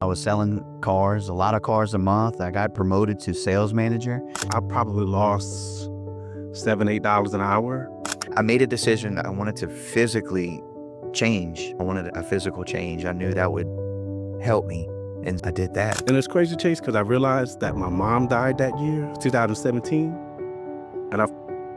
I was selling cars, a lot of cars a month. I got promoted to sales manager. I probably lost $7, $8 an hour. I made a decision. I wanted to physically change. I wanted a physical change. I knew that would help me, and I did that. And it's crazy, Chase, because I realized that my mom died that year, 2017, and I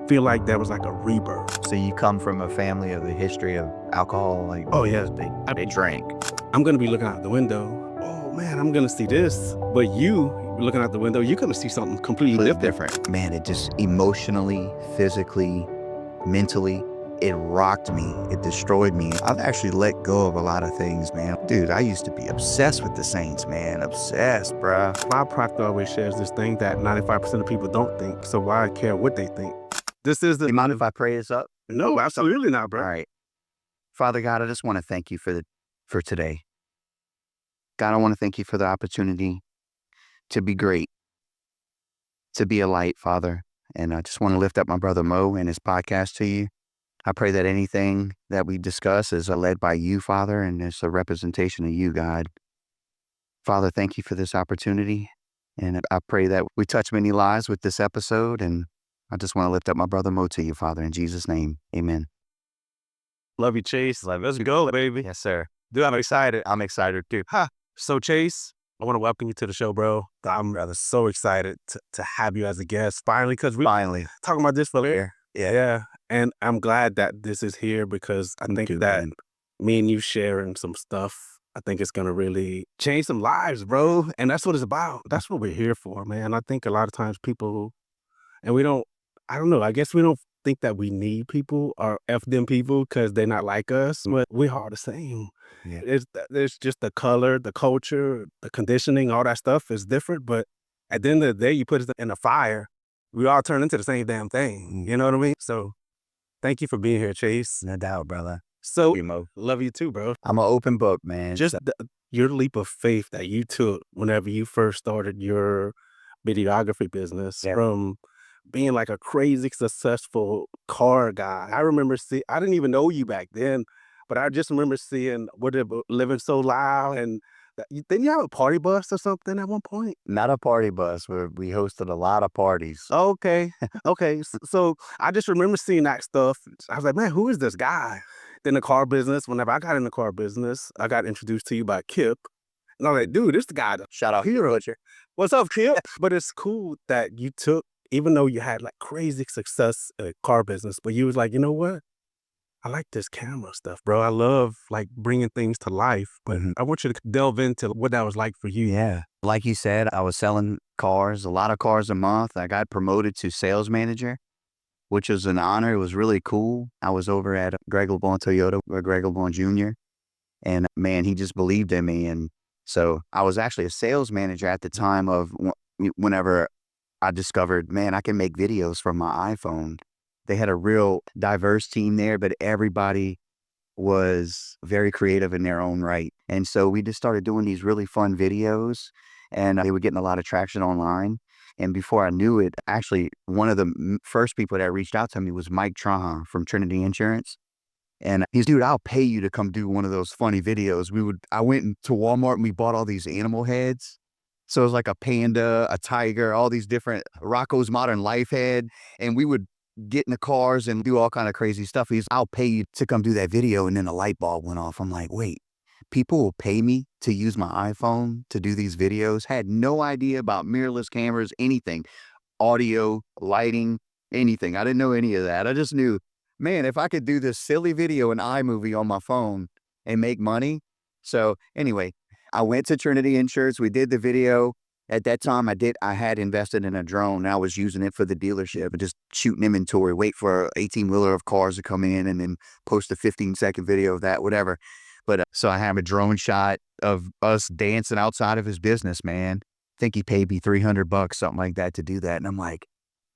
feel like that was like a rebirth. So you come from a family of a history of alcohol, like, Oh, yeah. they drank. I'm going to be looking out the window. Oh, man, I'm going to see this. But you looking out the window, you're going to see something completely different. Man, it just emotionally, physically, mentally, it rocked me. It destroyed me. I've actually let go of a lot of things, man. Dude, I used to be obsessed with the Saints, man. Obsessed, bruh. My proctor always shares this thing that 95% of people don't think, so why care what they think? This is the... You mind if I pray this up? No, absolutely not, bro. All right. Father God, I just want to thank you for today. God, I want to thank you for the opportunity to be great, to be a light, Father. And I just want to lift up my brother Mo and his podcast to you. I pray that anything that we discuss is led by you, Father, and it's a representation of you, God. Father, thank you for this opportunity. And I pray that we touch many lives with this episode. And I just want to lift up my brother Mo to you, Father, in Jesus' name. Amen. Love you, Chase. Let's go, baby. Yes, sir. Dude, I'm excited. I'm excited too. So, Chase, I want to welcome you to the show, bro. I'm so excited to have you as a guest, finally, because we Finally. talking about this for Here. Yeah. And I'm glad that this is here because I think that me and you sharing some stuff, I think it's going to really change some lives, bro. And that's what it's about. That's what we're here for, man. I think a lot of times people, and I don't know, I guess we don't think that we need people or F them people because they're not like us, but we are the same. Yeah. There's just the color, the culture, the conditioning, all that stuff is different. But at the end of the day, you put it in a fire, we all turn into the same damn thing. You know what I mean? So thank you for being here, Chase. No doubt, brother. So, Mo. love you too, bro. I'm an open book, man. Just your leap of faith that you took whenever you first started your videography business from being like a crazy successful car guy. I remember I didn't even know you back then, but I just remember seeing Living So Loud, and didn't you have a party bus or something at one point? Not a party bus. We hosted a lot of parties. Okay. So I just remember seeing that stuff. I was like, man, who is this guy? Then the car business, whenever I got in the car business, I got introduced to you by Kip. And I was like, dude, this the guy. Shout out Hero. What's up, Kip? But it's cool that you took, even though you had like crazy success in the car business, but you was like, you know what? I like this camera stuff, bro. I love like bringing things to life, but I want you to delve into what that was like for you. Yeah. Like you said, I was selling cars, a lot of cars a month. I got promoted to sales manager, which was an honor. It was really cool. I was over at Greg LeBlanc Toyota, or Greg LeBlanc Jr. And man, he just believed in me. And so I was actually a sales manager at the time of whenever I discovered, man, I can make videos from my iPhone. They had a real diverse team there, but everybody was very creative in their own right. And so we just started doing these really fun videos, and they were getting a lot of traction online. And before I knew it, actually, one of the first people that reached out to me was Mike Trahan from Trinity Insurance. And he's, dude, I'll pay you to come do one of those funny videos. I went into Walmart and we bought all these animal heads. So it was like a panda, a tiger, all these different Rocco's Modern Life head. And we would get in the cars and do all kind of crazy stuff. I'll pay you to come do that video. And then a light bulb went off. I'm like, wait, people will pay me to use my iPhone to do these videos? Had no idea about mirrorless cameras, anything, audio, lighting, anything. I didn't know any of that. I just knew, man, if I could do this silly video in iMovie on my phone and make money. So anyway, I went to Trinity Insurance. We did the video. At that time, I had invested in a drone. I was using it for the dealership and just shooting inventory, wait for an 18-wheeler of cars to come in and then post a 15-second video of that, whatever. But so I have a drone shot of us dancing outside of his business, man. I think he paid me $300, something like that, to do that. And I'm like,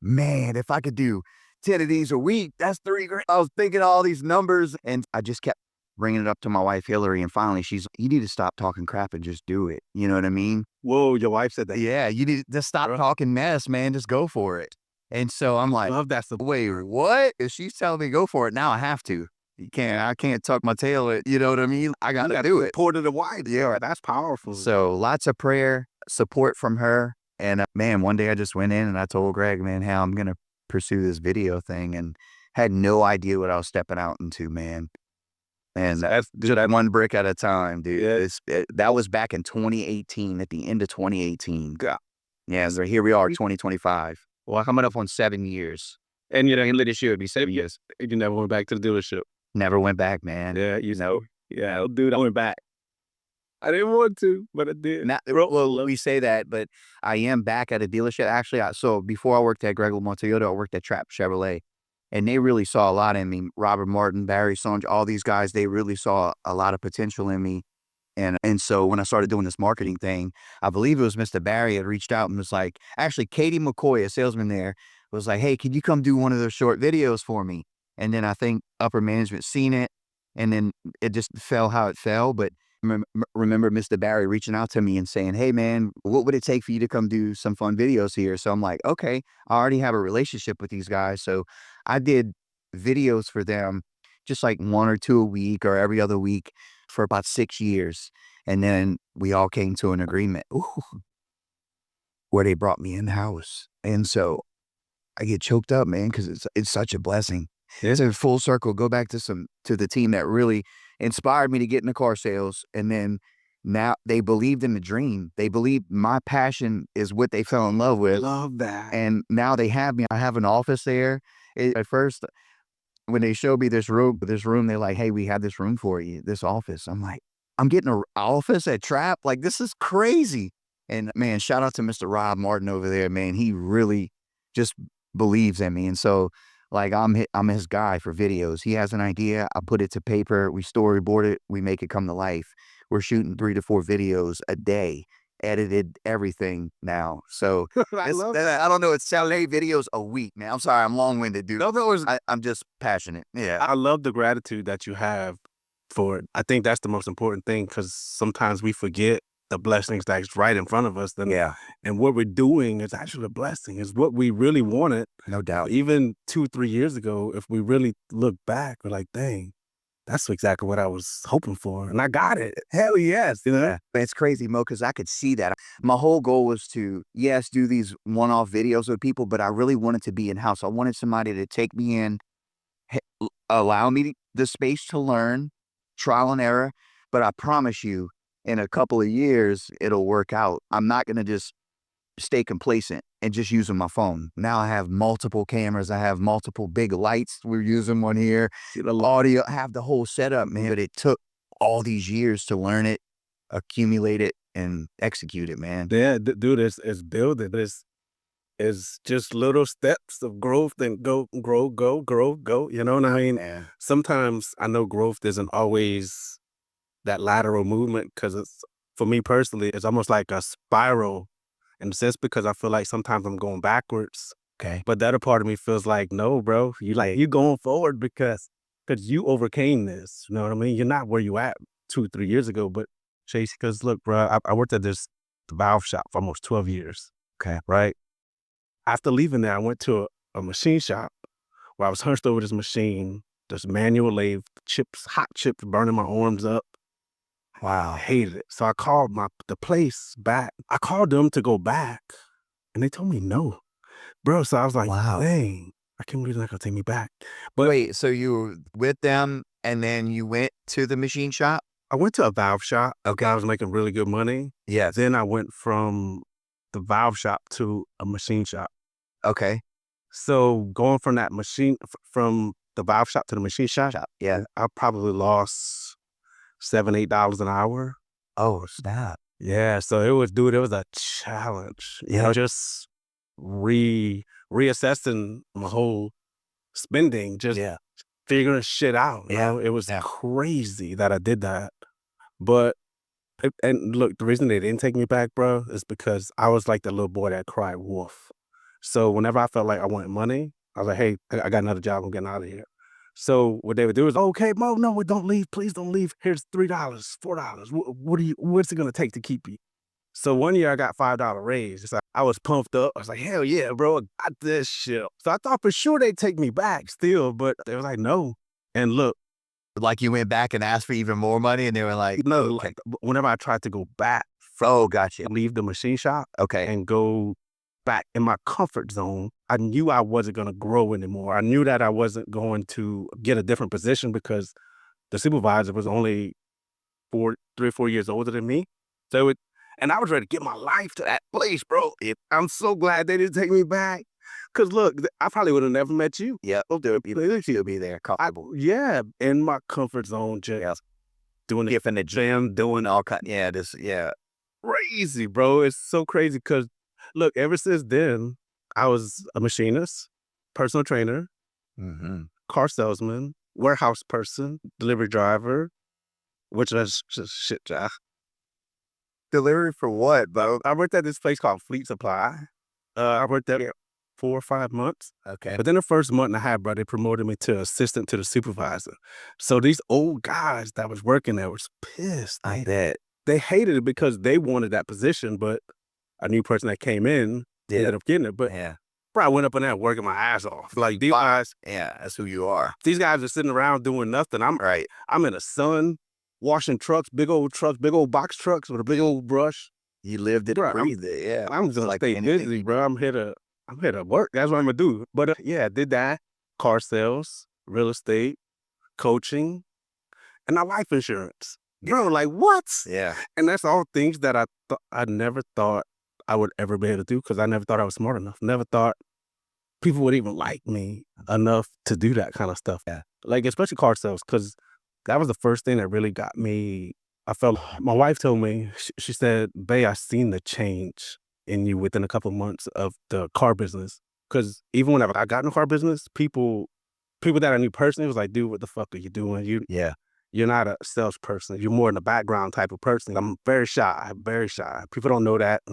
man, if I could do 10 of these a week, that's $3,000. I was thinking all these numbers, and I just kept bringing it up to my wife, Hillary, and finally you need to stop talking crap and just do it. You know what I mean? Whoa, your wife said that. Yeah, you need to stop talking mess, man. Just go for it. And so I'm like, I love that. wait, what? If she's telling me go for it, now I have to. I can't tuck my tail. You know what I mean? I got to do it. Pour to the white. Yeah. That's powerful. So lots of prayer, support from her. And man, one day I just went in and I told Greg, man, how I'm going to pursue this video thing, and had no idea what I was stepping out into, man. And That's just one brick at a time, dude. Yeah. That was back in 2018, at the end of 2018. Yeah. Yeah, so here we are, 2025. Well, coming up on 7 years. And you know, End of this year, it'd be 7 years. you never went back to the dealership. Never went back, man. Yeah, you know. Yeah, dude, I went back. I didn't want to, but I did. Well, we say that, but I am back at a dealership. Actually, so before I worked at Greg LeBlanc Toyota, I worked at Trap Chevrolet, and they really saw a lot in me. Robert Martin, Barry Songe, all these guys, they really saw a lot of potential in me. And so when I started doing this marketing thing, I believe it was Mr. Barry had reached out and was like, actually, Katie McCoy, a salesman there, was like, hey, can you come do one of those short videos for me? And then I think upper management seen it, and then it just fell how it fell. But remember Mr. Barry reaching out to me and saying, hey, man, what would it take for you to come do some fun videos here? So I'm like, okay, I already have a relationship with these guys. So I did videos for them, just like 1 or 2 a week or every other week for about 6 years. And then we all came to an agreement where they brought me in the house. And so I get choked up, man, because it's such a blessing. It's a full circle. Go back to the team that really inspired me to get into car sales. And then now they believed in the dream. They believed my passion is what they fell in love with. Love that. And now they have me. I have an office there. At first, when they showed me this room, they're like, hey, we have this room for you, this office. I'm like, I'm getting an office at Trap? Like, this is crazy. And man, shout out to Mr. Rob Martin over there, man. He really just believes in me. And so, like, I'm his guy for videos. He has an idea, I put it to paper, we storyboard it, we make it come to life. We're shooting 3 to 4 videos a day, edited everything now. So I love that. I don't know, it's 8 videos a week, man. I'm sorry, I'm long-winded, dude. I'm just passionate. Yeah. I love the gratitude that you have for it. I think that's the most important thing, because sometimes we forget the blessings that's right in front of us. And what we're doing is actually a blessing. It's what we really wanted. No doubt. Even 2, 3 years ago, if we really look back, we're like, dang, that's exactly what I was hoping for. And I got it. Hell yes. You know? Yeah. It's crazy, Mo, because I could see that. My whole goal was to, yes, do these one-off videos with people, but I really wanted to be in-house. I wanted somebody to take me in, allow me the space to learn, trial and error. But I promise you, in a couple of years, it'll work out. I'm not going to just stay complacent and just using my phone. Now I have multiple cameras. I have multiple big lights. We're using one here. The audio, I have the whole setup, man. But it took all these years to learn it, accumulate it, and execute it, man. Yeah, dude, it's building. It's just little steps of growth and grow. You know what I mean? Yeah. Sometimes I know growth isn't always that lateral movement, because it's, for me personally, it's almost like a spiral in a sense, because I feel like sometimes I'm going backwards. Okay. But the other part of me feels like, no, bro, you going forward because you overcame this. You know what I mean? You're not where you at 2, 3 years ago, but Chase, because look, bro, I worked at the valve shop for almost 12 years. Okay. Right. After leaving there, I went to a machine shop where I was hunched over this machine, this manual lathe, hot chips burning my arms up. Wow. I hated it. So I called the place back. I called them to go back, and they told me no. Bro, so I was like, wow, dang, I can't believe they're not going to take me back. But wait, so you were with them, and then you went to the machine shop? I went to a valve shop. Okay. I was making really good money. Yeah. Then I went from the valve shop to a machine shop. Okay. So going from that from the valve shop to the machine shop, yeah, I probably lost $7, $8 an hour. Oh, snap. Yeah, so it was a challenge. Yeah. You know, just reassessing my whole spending, just figuring shit out. You know? It was crazy that I did that. But, and look, the reason they didn't take me back, bro, is because I was like the little boy that cried wolf. So whenever I felt like I wanted money, I was like, hey, I got another job, I'm getting out of here. So what they would do is, okay, Mo, no, don't leave. Please don't leave. Here's $3, $4. What's it going to take to keep you? So one year I got $5 raise. It's like, I was pumped up. I was like, hell yeah, bro, I got this shit. So I thought for sure they'd take me back still, but they was like, no. And look, Like you went back and asked for even more money and they were like, No, okay. like whenever I tried to go back, Oh, gotcha. leave the machine shop Okay. and go back in my comfort zone, I knew I wasn't going to grow anymore. I knew that I wasn't going to get a different position because the supervisor was only 3 or 4 years older than me. So and I was ready to get my life to that place, bro. I'm so glad they didn't take me back. Cause look, I probably would have never met you. Yeah. Oh, dude, you'll be there. Comfortable. Yeah, in my comfort zone, just doing it in the gym, doing all kind. Yeah. Crazy, bro. It's so crazy. Cause look, ever since then, I was a machinist, personal trainer, car salesman, warehouse person, delivery driver, which is just shit job. Delivery for what, bro? I worked at this place called Fleet Supply. I worked there 4 or 5 months. Okay. But then the first month and a half, bro, they promoted me to assistant to the supervisor. So these old guys that was working there was pissed. I bet. They hated it because they wanted that position, but a new person that came in ended up getting it. But bro, I went up in there working my ass off. Like these guys, that's who you are. These guys are sitting around doing nothing. I'm in the sun, washing trucks, big old box trucks with a big old brush. You lived it, breathed it. Yeah. I'm just like stay busy, bro. I'm here to work. That's what I'm gonna do. But I did that. Car sales, real estate, coaching, and now life insurance. Bro, like what? Yeah. And that's all things that I never thought I would ever be able to do because I never thought I was smart enough. Never thought people would even like me enough to do that kind of stuff. Yeah. Like especially car sales, because that was the first thing that really got me. I felt my wife told me, she said, "Bae, I seen the change in you within a couple of months of the car business." Because even when I got in the car business, people that I knew personally was like, "Dude, what the fuck are you doing? You're not a salesperson. You're more in the background type of person." I'm very shy, very shy. People don't know that,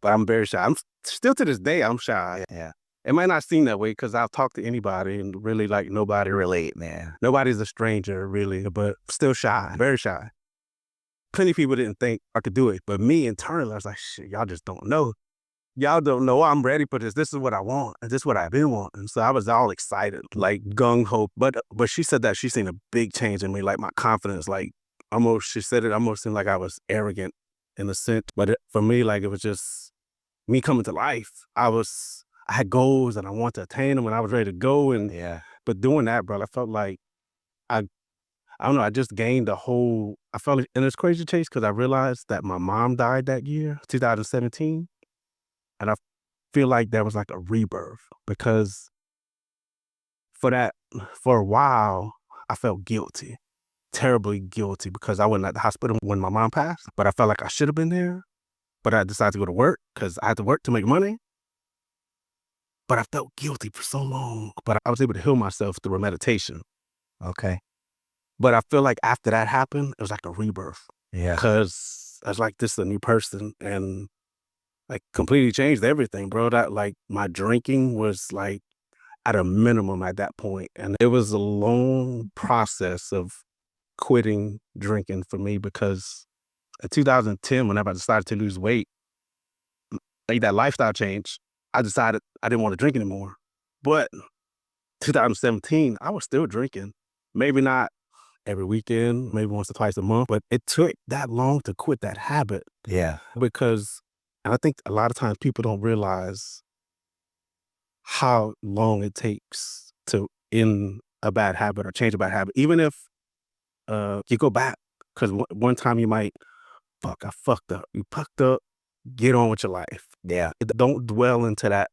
but I'm very shy. I'm still to this day, I'm shy. Yeah. It might not seem that way because I'll talk to anybody and really like nobody relate, man. Nobody's a stranger really, but still shy, very shy. Plenty of people didn't think I could do it, but me internally, I was like, shit, y'all just don't know. Y'all don't know I'm ready for this. This is what I want. And this is what I've been wanting. So I was all excited, like gung-ho. But she said that she seen a big change in me, like my confidence, like she said it almost seemed like I was arrogant in a sense. But for me, like it was just me coming to life. I had goals and I wanted to attain them and I was ready to go. But doing that, bro, I felt like I don't know, I just gained I felt like, and it's crazy, Chase, because I realized that my mom died that year, 2017. And I feel like that was like a rebirth because for a while, I felt guilty, terribly guilty because I wasn't at the hospital when my mom passed, but I felt like I should have been there. But I decided to go to work because I had to work to make money. But I felt guilty for so long, but I was able to heal myself through a meditation. Okay. But I feel like after that happened, it was like a rebirth. Yeah. Because I was like, this is a new person and like completely changed everything, bro. That like my drinking was like at a minimum at that point. And it was a long process of quitting drinking for me because in 2010, whenever I decided to lose weight, like that lifestyle change, I decided I didn't want to drink anymore. But 2017, I was still drinking. Maybe not every weekend, maybe once or twice a month, but it took that long to quit that habit. Yeah. Because I think a lot of times people don't realize how long it takes to end a bad habit or change a bad habit. Even if you go back, because one time you might, I fucked up. You fucked up, get on with your life. Yeah. Don't dwell into that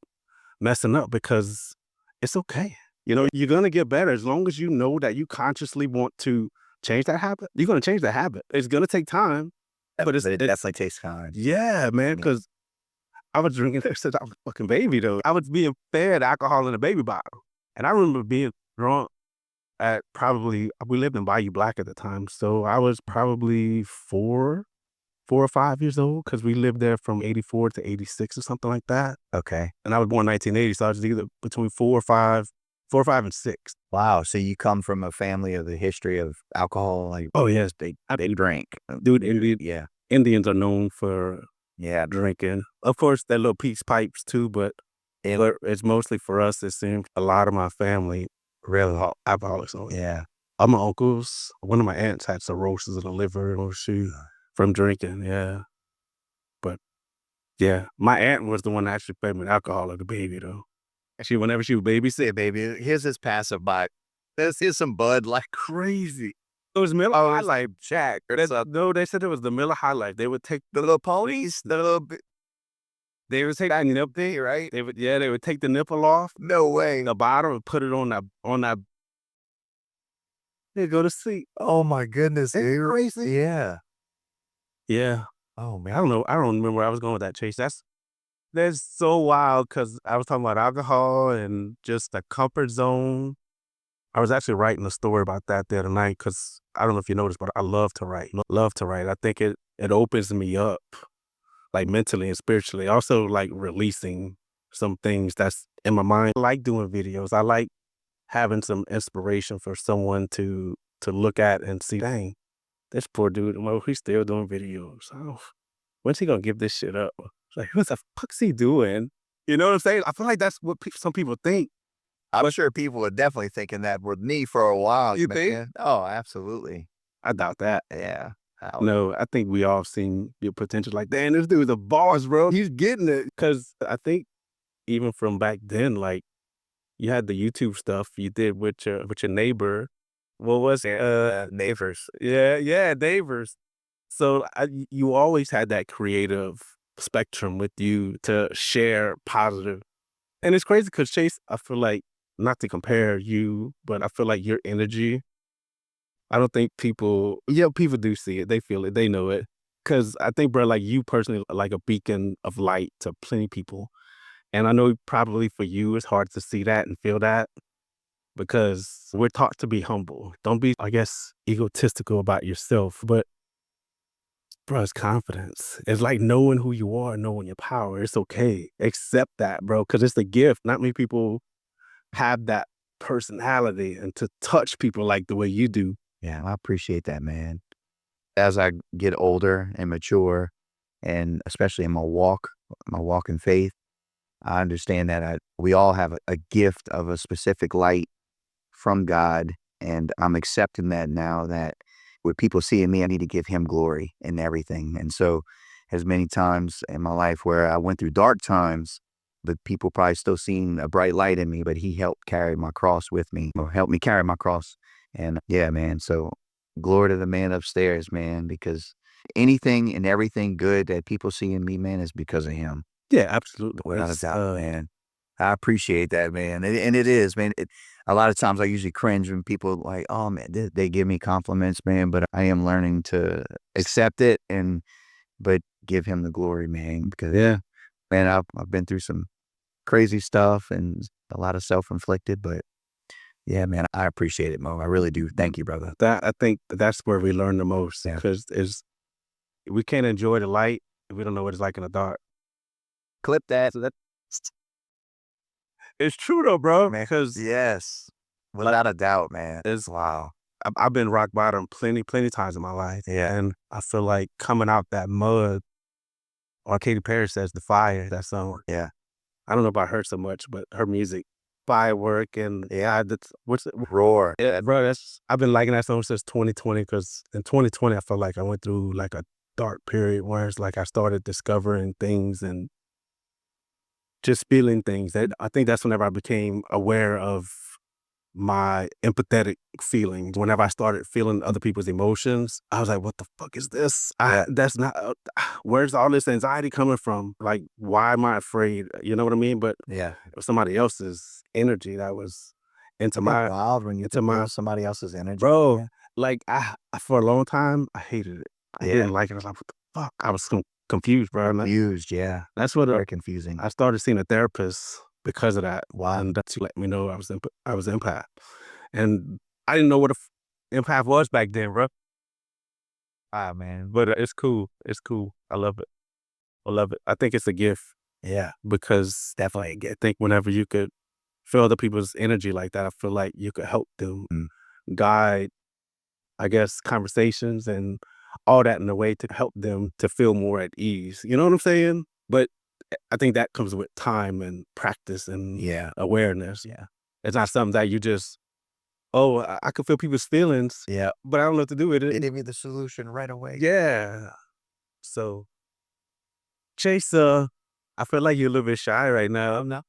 messing up because it's okay. You know, you're going to get better as long as you know that you consciously want to change that habit. You're going to change that habit. It's going to take time, but it definitely takes time. Yeah, man, because I was drinking since I was a fucking baby, though. I was being fed alcohol in a baby bottle. And I remember being drunk at we lived in Bayou Black at the time. So I was probably 4 or 5 years old because we lived there from 84 to 86 or something like that. Okay. And I was born in 1980. So I was either between 4 or 5 and 6. Wow. So you come from a family of the history of alcohol? Like, oh, yes. They drink. Dude, yeah. Indians are known for drinking. Of course, they're little peace pipes too, but it's mostly for us. It seems a lot of my family real alcoholics. Yeah. my uncles, one of my aunts had cirrhosis of the liver from drinking, yeah. But yeah, my aunt was the one that actually fed me alcohol as a baby, though. Whenever she would babysit, baby, here's this passerby. Here's some Bud like crazy. it was Miller High Life. Jack. No, they said it was the Miller High Life. They would take The little ponies, the little bit. They would take that nipple, right? They would take the nipple off No way. the bottom and put it on that. They go to sleep. Oh my goodness. Crazy. Yeah. Yeah. Oh I man. don't know. I don't remember where I was going with that, Chase. That's so wild because I was talking about alcohol and just the comfort zone. I was actually writing a story about that the other night because I don't know if you noticed, but I love to write. I think it opens me up, like mentally and spiritually. Also, like releasing some things that's in my mind. I like doing videos. I like having some inspiration for someone to look at and see, dang, this poor dude, well, he's still doing videos. Oh, when's he gonna give this shit up? Like, what the fuck's he doing? You know what I'm saying? I feel like that's what some people think. I'm sure people were definitely thinking that with me for a while. You think? Oh, absolutely. I doubt that. Yeah. No, I think we all seen your potential. Like, damn, this dude's a boss, bro. He's getting it. Because I think even from back then, like, you had the YouTube stuff you did with your neighbor. What was it? Neighbors. Yeah, neighbors. So you always had that creative spectrum with you to share positive. And it's crazy because Chase, I feel like, not to compare you, but I feel like your energy, I don't think people do see it. They feel it. They know it. Because I think, bro, like you personally are like a beacon of light to plenty of people. And I know probably for you, it's hard to see that and feel that because we're taught to be humble. Don't be, I guess, egotistical about yourself. But, bro, it's confidence. It's like knowing who you are, knowing your power. It's okay. Accept that, bro, because it's a gift. Not many people have that personality and to touch people like the way you do. Yeah, I appreciate that, man. As I get older and mature, and especially in my walk in faith, I understand that we all have a gift of a specific light from God, and I'm accepting that now that with people seeing me, I need to give him glory in everything. And so as many times in my life where I went through dark times, but people probably still seeing a bright light in me, but he helped carry my cross with me or helped me carry my cross. And yeah, man, so glory to the man upstairs, man, because anything and everything good that people see in me, man, is because of him. Yeah, absolutely. Without a doubt, man. I appreciate that, man. And it is, man. A lot of times I usually cringe when people like, oh, man, they give me compliments, man, but I am learning to accept it but give him the glory, man, because, yeah, man, I've been through some crazy stuff and a lot of self-inflicted, but yeah, man, I appreciate it, Mo. I really do. Thank you, brother. I think that's where we learn the most Yeah. because we can't enjoy the light if we don't know what it's like in the dark. Clip that. It's true though, bro. Man, Because yes, without a doubt, man. Wow. I've been rock bottom plenty times in my life. Yeah. And I feel like coming out that mud, or Katy Perry says the fire, that song. Yeah. I don't know about her so much, but her music, Firework, and yeah, what's it? Roar. Yeah, bro, I've been liking that song since 2020 because in 2020 I felt like I went through like a dark period where it's like I started discovering things and just feeling things. That I think that's whenever I became aware of my empathetic feelings. Whenever I started feeling other people's emotions, I was like, what the fuck is this? That's not, where's all this anxiety coming from? Like, why am I afraid? You know what I mean? But Yeah. it was somebody else's energy that was into my, wild when you feel somebody else's energy. bro, Yeah. like for a long time, I hated it. I didn't like it. I was like, what the fuck? I was confused, bro. Confused, yeah. That's what Very confusing. I started seeing a therapist because of that. Wow. And to let me know I was empath. And I didn't know what empath was back then, bro. Wow, man. But it's cool. It's cool. I love it. I love it. I think it's a gift Yeah, because definitely a gift. I think whenever you could feel other people's energy like that, I feel like you could help them guide, I guess, conversations and all that in a way to help them to feel more at ease. You know what I'm saying? But I think that comes with time and practice and awareness. Yeah. It's not something that you just oh, I can feel people's feelings, Yeah. but I don't know what to do with They it. give me the solution right away. Yeah. So, Chase, I feel like you're a little bit shy right now. No.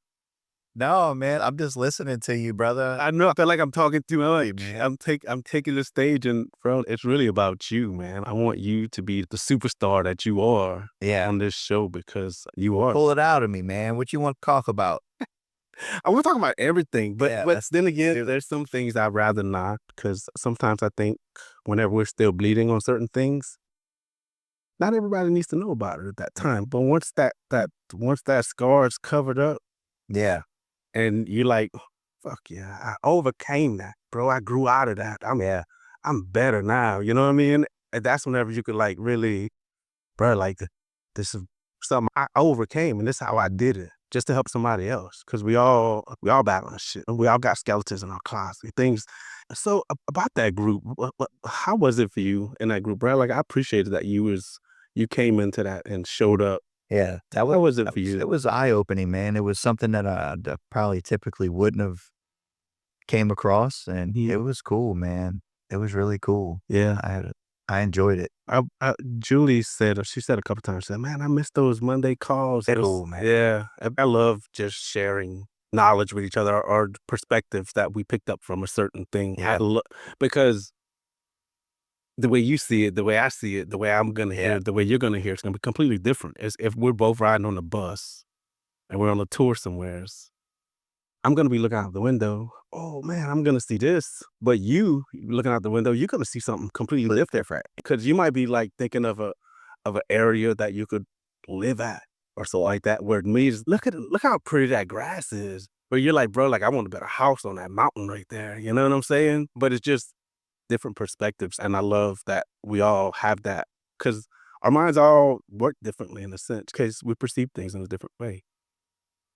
No, man, I'm just listening to you, brother. I know I feel like I'm talking too Hey, much. man. I'm taking the stage, and bro, it's really about you, man. I want you to be the superstar that you are Yeah. on this show because you are. Pull it out of me, man. What you want to talk about? I want to talk about everything, but Yeah, but then again, there's some things I'd rather not because sometimes I think whenever we're still bleeding on certain things, not everybody needs to know about it at that time. But once that scar is covered up, yeah, and you're like, fuck yeah, I overcame that, bro. I grew out of that. yeah, I'm better now. You know what I mean? And that's whenever you could like really, bro, like this is something I overcame, and this is how I did it, just to help somebody else. Cause we all battling shit. We all got skeletons in our closet, things. So about that group, how was it for you in that group, bro? Like I appreciated that you came into that and showed up. yeah. How was it for It you? was eye-opening, man. It was something that I probably typically wouldn't have came across, and Mhm. it was cool, man. It was really cool. Yeah. I enjoyed it. Julie said, or she said a couple times, said, "Man, I miss those Monday calls." It was, Cool, man. yeah, I love just sharing knowledge with each other or perspectives that we picked up from a certain thing. Yeah. Because the way you see it, the way I see it, the way I'm gonna hear Yeah. it, the way you're gonna hear it's gonna be completely different. As if we're both riding on a bus and we're on a tour somewheres. I'm gonna be looking out the window. Oh man, I'm gonna see this. But you looking out the window, you're gonna see something completely different. Because you might be like thinking of an area that you could live at or so like that. Where me is look how pretty that grass is. Where you're like, bro, like I want a better house on that mountain right there. You know what I'm saying? But it's just different perspectives, and I love that we all have that because our minds all work differently in a sense because we perceive things in a different way.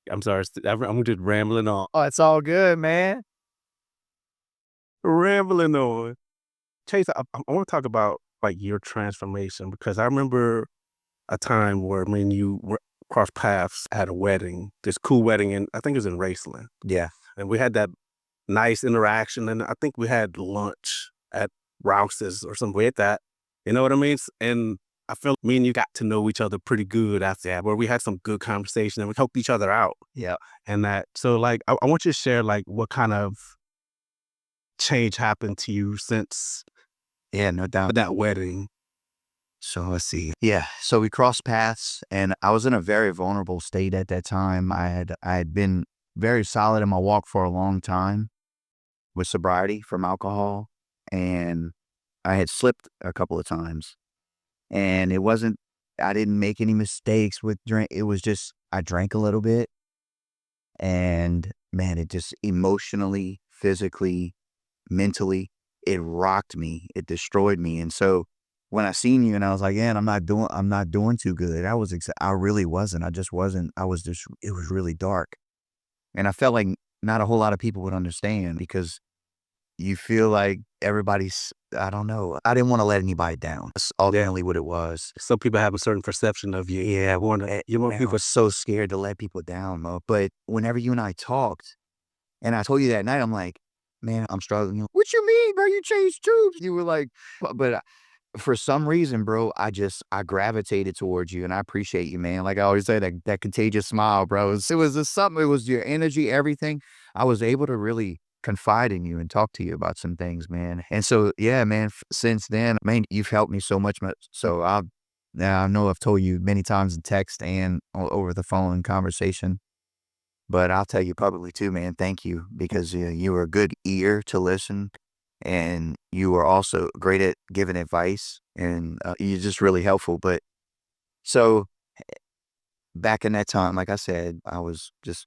I'm sorry, I'm just rambling on. Oh, it's all good, man. Rambling on. Chase, I want to talk about like your transformation because I remember a time where me and you crossed paths at a wedding, this cool wedding, and I think it was in Raceland. Yeah. And we had that nice interaction, and I think we had lunch at Rouse's or something like that. You know what I mean? And I feel me and you got to know each other pretty good after that, where we had some good conversation and we helped each other out. Yeah. And that, so like, I want you to share like what kind of change happened to you since Yeah, no doubt. that wedding. So let's see. Yeah. So we crossed paths, and I was in a very vulnerable state at that time. I had been very solid in my walk for a long time with sobriety from alcohol, and I had slipped a couple of times. And it wasn't I didn't make any mistakes with drink. It was just I drank a little bit, and man, it just emotionally, physically, mentally, it rocked me. It destroyed me. And so when I seen you and I was like, yeah, I'm not doing too good. I really wasn't. I just wasn't. It was really dark. And I felt like not a whole lot of people would understand because you feel like everybody's, I don't know. I didn't want to let anybody down. That's ultimately what it was. Some people have a certain perception of you. Yeah, You want man, I people. was so scared to let people down, Mo. But whenever you and I talked, and I told you that night, I'm like, man, I'm struggling. What you mean, bro? You changed too. You were like, but for some reason, bro, I gravitated towards you, and I appreciate you, man. Like I always say, that contagious smile, bro. It was just something. It was your energy, everything. I was able to really confide in you and talk to you about some things, man. And so, yeah, man. Since then, man, you've helped me so much. So now I know I've told you many times in text and over the phone in conversation. But I'll tell you publicly too, man, thank you because you were a good ear to listen and you were also great at giving advice and you're just really helpful. But so back in that time, like I said, I was just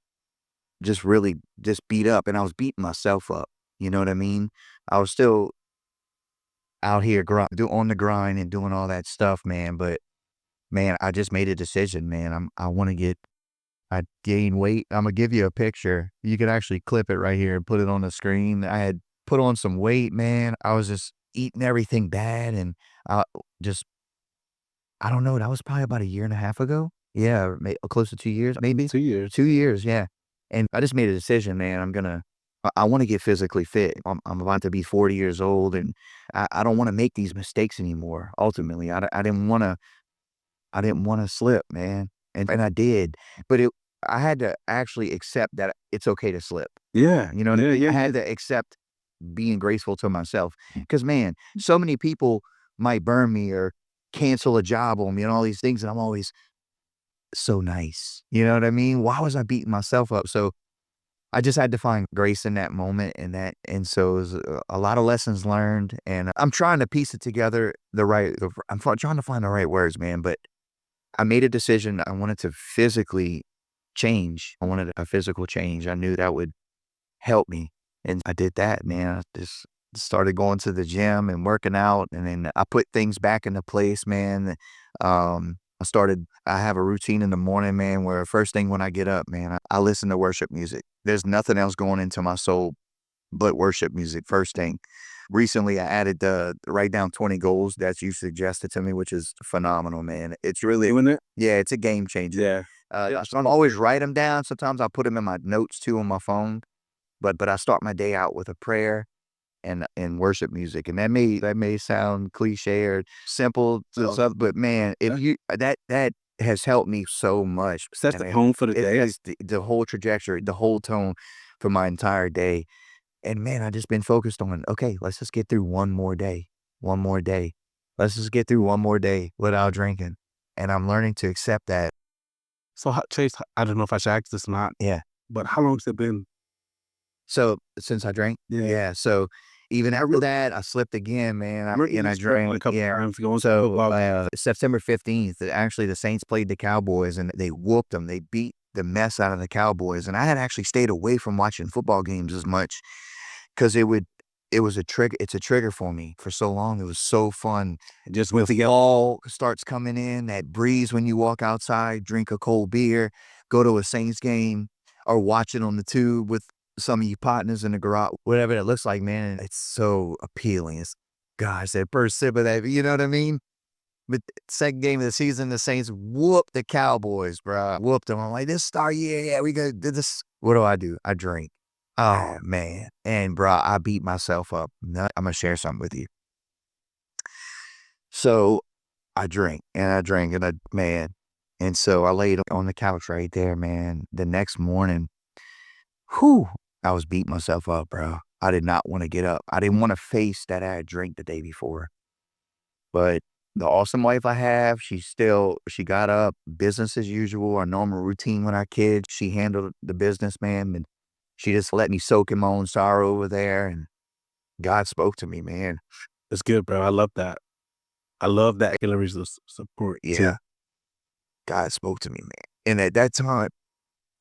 really just beat up and I was beating myself up. You know what I mean? I was still out here on the grind and doing all that stuff, man. But man, I just made a decision, man. I gained weight. I'm gonna give you a picture. You can actually clip it right here and put it on the screen. I had put on some weight, man. I was just eating everything bad and I just I don't know, that was probably about a year and a half ago. Yeah, close to 2 years, maybe 2 years. 2 years, yeah. And I just made a decision, man. I want to get physically fit. I'm about to be 40 years old, and I don't want to make these mistakes anymore. Ultimately, I didn't want to. I didn't want to slip, man, and I did, but I had to actually accept that it's okay to slip. Yeah. You know what I Yeah, mean? yeah, I yeah. had to accept being graceful to myself, because man, so many people might burn me or cancel a job on me and all these things, and I'm always so nice. You know what I mean? Why was I beating myself up? So I just had to find grace in that moment, and so it was a lot of lessons learned, and I'm trying to piece it together trying to find the right words, man, but I made a decision. I wanted to physically change. I wanted a physical change. I knew that would help me, and I did that, man. I just started going to the gym and working out, and then I put things back into place, man. I have a routine in the morning, man, where first thing when I get up, man, I listen to worship music. There's nothing else going into my soul but worship music first thing. Recently, I added the write down 20 goals that you suggested to me, which is phenomenal, man. It's really, Doing it? yeah, it's a game changer. Yeah. I don't always write them down. Sometimes I put them in my notes too on my phone, but I start my day out with a prayer and worship music, and that may sound cliche or simple to some, but man, if you that has helped me so much. Sets And the tone for the it day. has the whole trajectory, the whole tone for my entire day. And man, I just been focused on, okay, let's just get through one more day, one more day. Let's just get through one more day without drinking. And I'm learning to accept that. So, Chase, I don't know if I should ask this or not, Yeah. but how long has it been? So since I drank, Yeah. yeah. So even after that, I slipped again, man. And I Like a drank, couple yeah. times going to So football. September 15th, actually, the Saints played the Cowboys and they whooped them. They beat the mess out of the Cowboys. And I had actually stayed away from watching football games as much because it was a trigger. It's a trigger for me for so long. It was so fun. Just When went the together. fall starts coming in, that breeze when you walk outside, drink a cold beer, go to a Saints game, or watch it on the tube with some of your partners in the garage, whatever it looks like, man. It's so appealing. It's, gosh, that first sip of that, you know what I mean? But second game of the season, the Saints whooped the Cowboys, bro. Whooped them. I'm like, this star, yeah, we got this. What do? I drink. Oh man, and bro, I beat myself up. I'm gonna share something with you. So I drank and I drank and man, and so I laid on the couch right there, man. The next morning, whew, I was beating myself up, bro. I did not want to get up. I didn't want to face that I had drank the day before. But the awesome wife I have, she got up, business as usual, our normal routine with our kids. She handled the business, man, and she just let me soak in my own sorrow over there. And God spoke to me, man. It's good, bro. I love that. I love that areas of support too. Yeah, God spoke to me, man. And at that time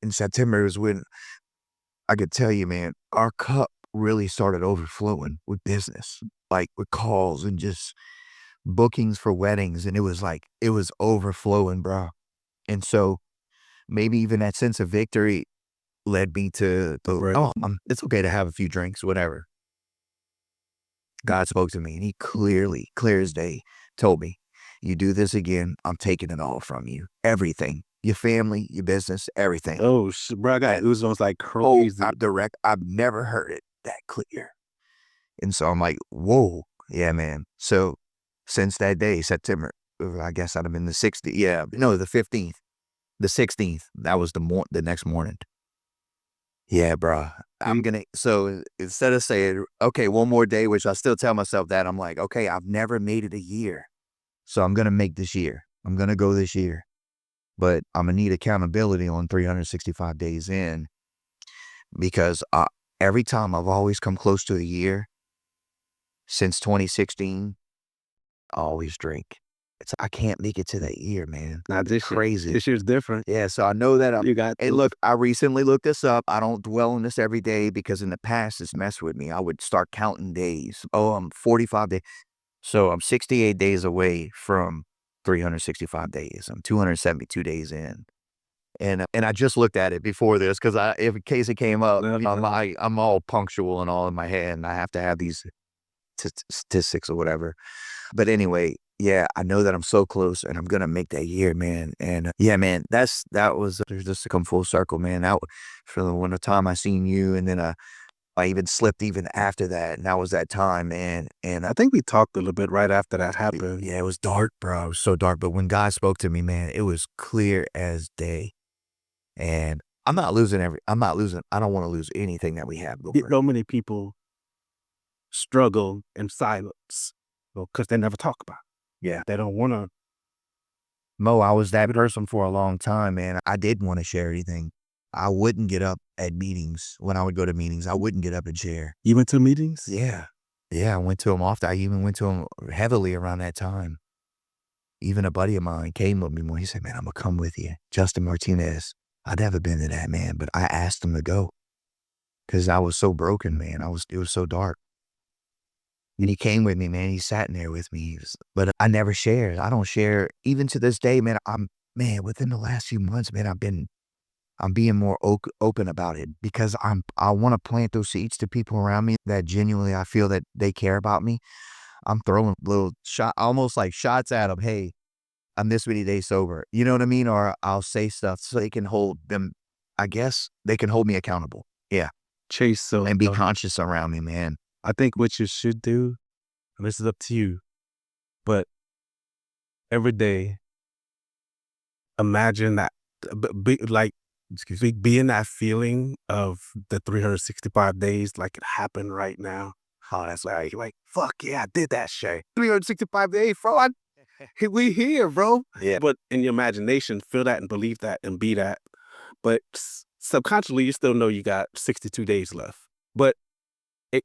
in September is when I could tell you, man, our cup really started overflowing with business, like with calls and just bookings for weddings. And it was like, it was overflowing, bro. And so maybe even that sense of victory led me to, Right. oh, it's okay to have a few drinks, whatever. God spoke to me and he clearly, clear as day, told me, you do this again, I'm taking it all from you. Everything. Your family, your business, everything. Oh, bro, I got goosebumps like Oh, crazy. direct. I've never heard it that clear. And so I'm like, whoa, yeah, man. So since that day, September, I guess I'd have been the 60th. Yeah, no, the 15th, the 16th. That was the next morning. Yeah, bro. So instead of saying, okay, one more day, which I still tell myself that, I'm like, okay, I've never made it a year. So I'm going to make this year. I'm going to go this year. But I'm going to need accountability on 365 days in, because every time I've always come close to a year since 2016, I always drink. I can't make it to that year, man. Now this Crazy. This year's different. Yeah, so I know that You got and look, I recently looked this up. I don't dwell on this every day because in the past it's messed with me. I would start counting days. Oh, I'm 45 days. So I'm 68 days away from 365 days. I'm 272 days in. And I just looked at it before this because if in case it came up, I'm all punctual and all in my head, and I have to have these statistics or whatever. But anyway, yeah, I know that I'm so close and I'm gonna make that year, man. And yeah, man, that was just to come full circle, man. That for the one time I seen you, and then I even slipped even after that, and that was that time, man. And I think we talked a little bit right after that happened. yeah, it was dark, bro. It was so dark. But when God spoke to me, man, it was clear as day. And I'm not losing. I don't want to lose anything that we have. So many people struggle in silence because they never talk about it. Yeah. They don't want to. Mo, I was that person for a long time, man. I didn't want to share anything. I wouldn't get up at meetings. When I would go to meetings, I wouldn't get up and share. You went to meetings? Yeah. Yeah, I went to them often. I even went to them heavily around that time. Even a buddy of mine came with me when he said, man, I'm going to come with you. Justin Martinez. I'd never been to that, man, but I asked him to go because I was so broken, man. It was so dark. And he came with me, man. He sat in there with me. But I never shared. I don't share. Even to this day, man, within the last few months, man, I'm being more open about it because I want to plant those seeds to people around me that genuinely I feel that they care about me. I'm throwing little almost like shots at them. Hey, I'm this many days sober. You know what I mean? Or I'll say stuff so they can hold them. I guess they can hold me accountable. Yeah. Chase, And be conscious around me, man. I think what you should do, and this is up to you, but every day, imagine that, be in that feeling of the 365 days like it happened right now. Oh, that's like, fuck yeah, I did that shit. 365 days, bro. We here, bro. Yeah. But in your imagination, feel that and believe that and be that. But subconsciously, you still know you got 62 days left. But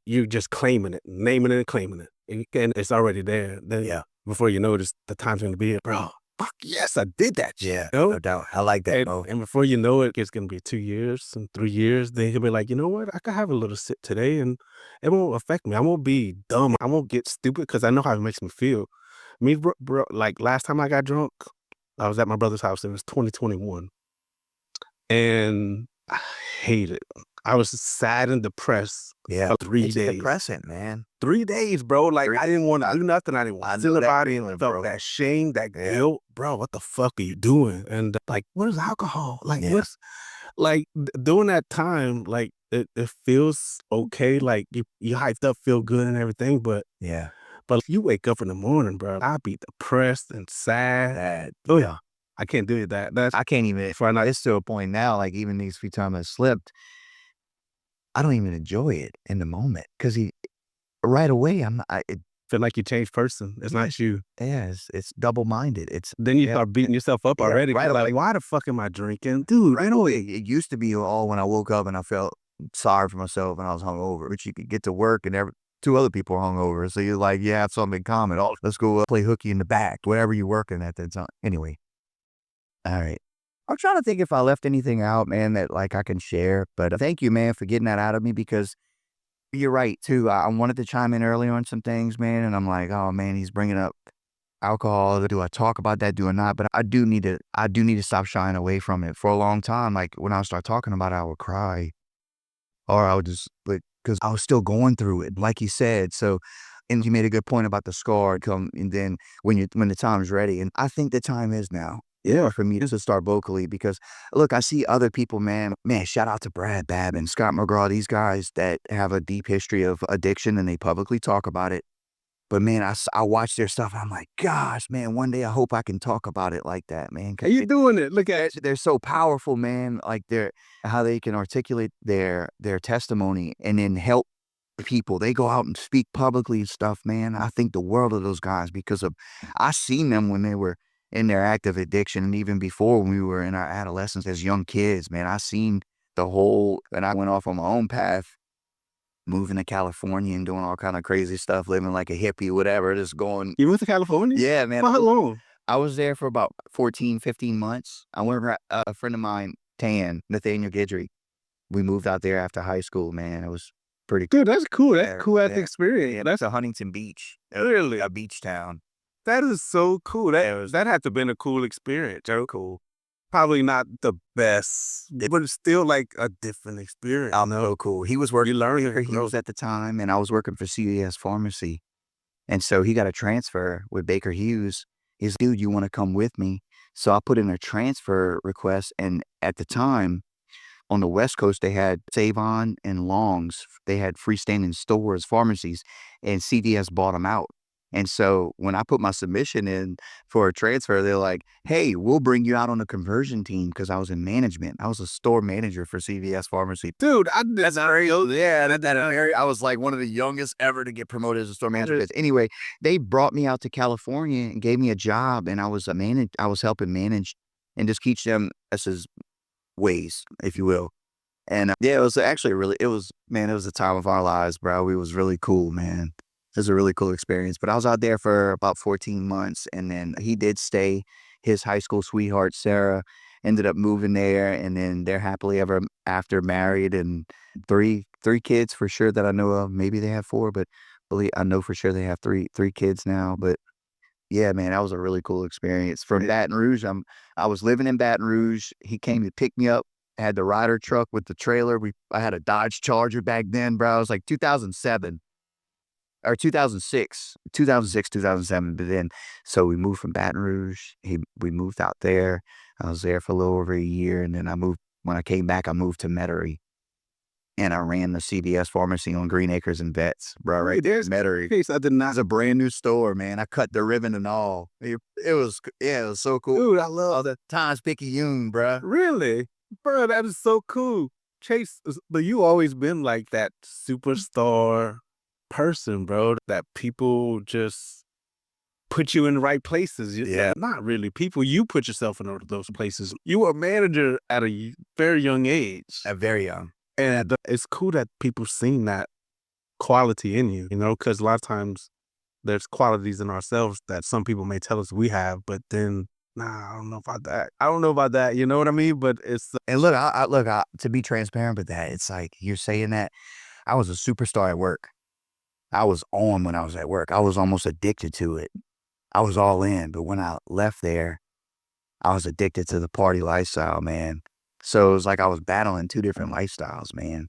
you're just claiming it, naming it and claiming it. And it's already there. Then before you notice, the time's going to be here. Bro, fuck yes, I did that shit. Yeah, no doubt. I like that, Mo. And before you know it, it's going to be 2 years and 3 years. Then you'll be like, you know what? I could have a little sip today and it won't affect me. I won't be dumb. I won't get stupid because I know how it makes me feel. Me, bro, like last time I got drunk, I was at my brother's house. It was 2021. And I hated it. I was sad and depressed for 3 days. It's depressing, man. 3 days, bro. Like, I didn't want to do nothing. I didn't want to feel about it. I felt that shame, that guilt. Bro, what the fuck are you doing? And like, what is alcohol? Like, what's, like, during that time, like, it feels okay. Like, you hyped up, feel good and everything. But if you wake up in the morning, bro, I'd be depressed and sad. Oh, yeah. I can't do that. I can't even, it's to a point now, like even these few times I slipped, I don't even enjoy it in the moment because right away, feel like you changed person. It's not you. Yeah, it's double-minded. Then you start beating yourself up already. Right away. Like, why the fuck am I drinking? Dude, right away. It used to be all when I woke up and I felt sorry for myself and I was hungover, but you could get to work and two other people are hungover. So you're like, you have something in common. Oh, let's go play hooky in the back, whatever you're working at that time. Anyway. All right. I'm trying to think if I left anything out, man, that like I can share, but thank you, man, for getting that out of me because you're right too. I wanted to chime in earlier on some things, man. And I'm like, oh man, he's bringing up alcohol. Do I talk about that? Do I not? But I do need to stop shying away from it. For a long time, like when I would start talking about it, I would cry or I would just, because I was still going through it, like you said. So, and you made a good point about the scar and then when the time's ready. And I think the time is now. Yeah, for me to start vocally because look, I see other people, man, shout out to Brad Babb and Scott McGraw, these guys that have a deep history of addiction and they publicly talk about it. But man, I watch their stuff and I'm like, gosh, man, one day I hope I can talk about it like that, man. How you doing it? Look at it. They're so powerful, man. Like how they can articulate their testimony and then help people. They go out and speak publicly and stuff, man. I think the world of those guys because I seen them when they were in their active addiction and even before when we were in our adolescence as young kids, man. I seen and I went off on my own path, moving to California and doing all kind of crazy stuff, living like a hippie, whatever, just going. You went to California? Yeah, man. For how long? I was there for about 14, 15 months. I went with a friend of mine, Nathaniel Guidry. We moved out there after high school, man. It was pretty cool. Dude, that's cool. That's cool at the experience. Yeah, that's a Huntington Beach. Really? A beach town. That is so cool. That had to have been a cool experience. So cool. Probably not the best, but it's still like a different experience. I know. So cool. He was working. You learn. He was at the time, and I was working for CVS Pharmacy, and so he got a transfer with Baker Hughes. He's, dude, you want to come with me? So I put in a transfer request, and at the time, on the West Coast, they had Save-On and Long's. They had freestanding stores, pharmacies, and CVS bought them out. And so when I put my submission in for a transfer, they're like, hey, we'll bring you out on the conversion team, because I was in management. I was a store manager for CVS Pharmacy. Dude, that's I was like one of the youngest ever to get promoted as a store manager. Anyway, they brought me out to California and gave me a job, and I was helping manage and just teach them SS's ways, if you will. And yeah, it was actually it was the time of our lives, bro. It was really cool, man. It was a really cool experience. But I was out there for about 14 months, and then he did stay. His high school sweetheart, Sarah, ended up moving there, and then they're happily ever after married, and three kids for sure that I know of. Maybe they have four, but I know for sure they have three kids now. But yeah, man, that was a really cool experience. From Baton Rouge, I was living in Baton Rouge. He came to pick me up. Had the Ryder truck with the trailer. I had a Dodge Charger back then, bro. It was like 2007. Or 2006, 2007. But then, so we moved from Baton Rouge. We moved out there. I was there for a little over a year. And then when I came back, I moved to Metairie. And I ran the CVS pharmacy on Green Acres and Vets, bro. Right there's Metairie. Case I did not. It's a brand new store, man. I cut the ribbon and all. It was so cool. Dude, I love all the 𝐊𝐴𝐿, bro. Really? Bro, that is so cool. Chase, but you always been like that superstar person, bro, that people just put you in the right places. Yeah. Not really. You put yourself in those places. You were a manager at a very young age. Very young. And it's cool that people seen that quality in you, because a lot of times there's qualities in ourselves that some people may tell us we have, but then, nah, I don't know about that. You know what I mean? But it's... And look, to be transparent with that, it's like you're saying that I was a superstar at work. I was on when I was at work. I was almost addicted to it. I was all in. But when I left there, I was addicted to the party lifestyle, man. So it was like I was battling two different lifestyles, man.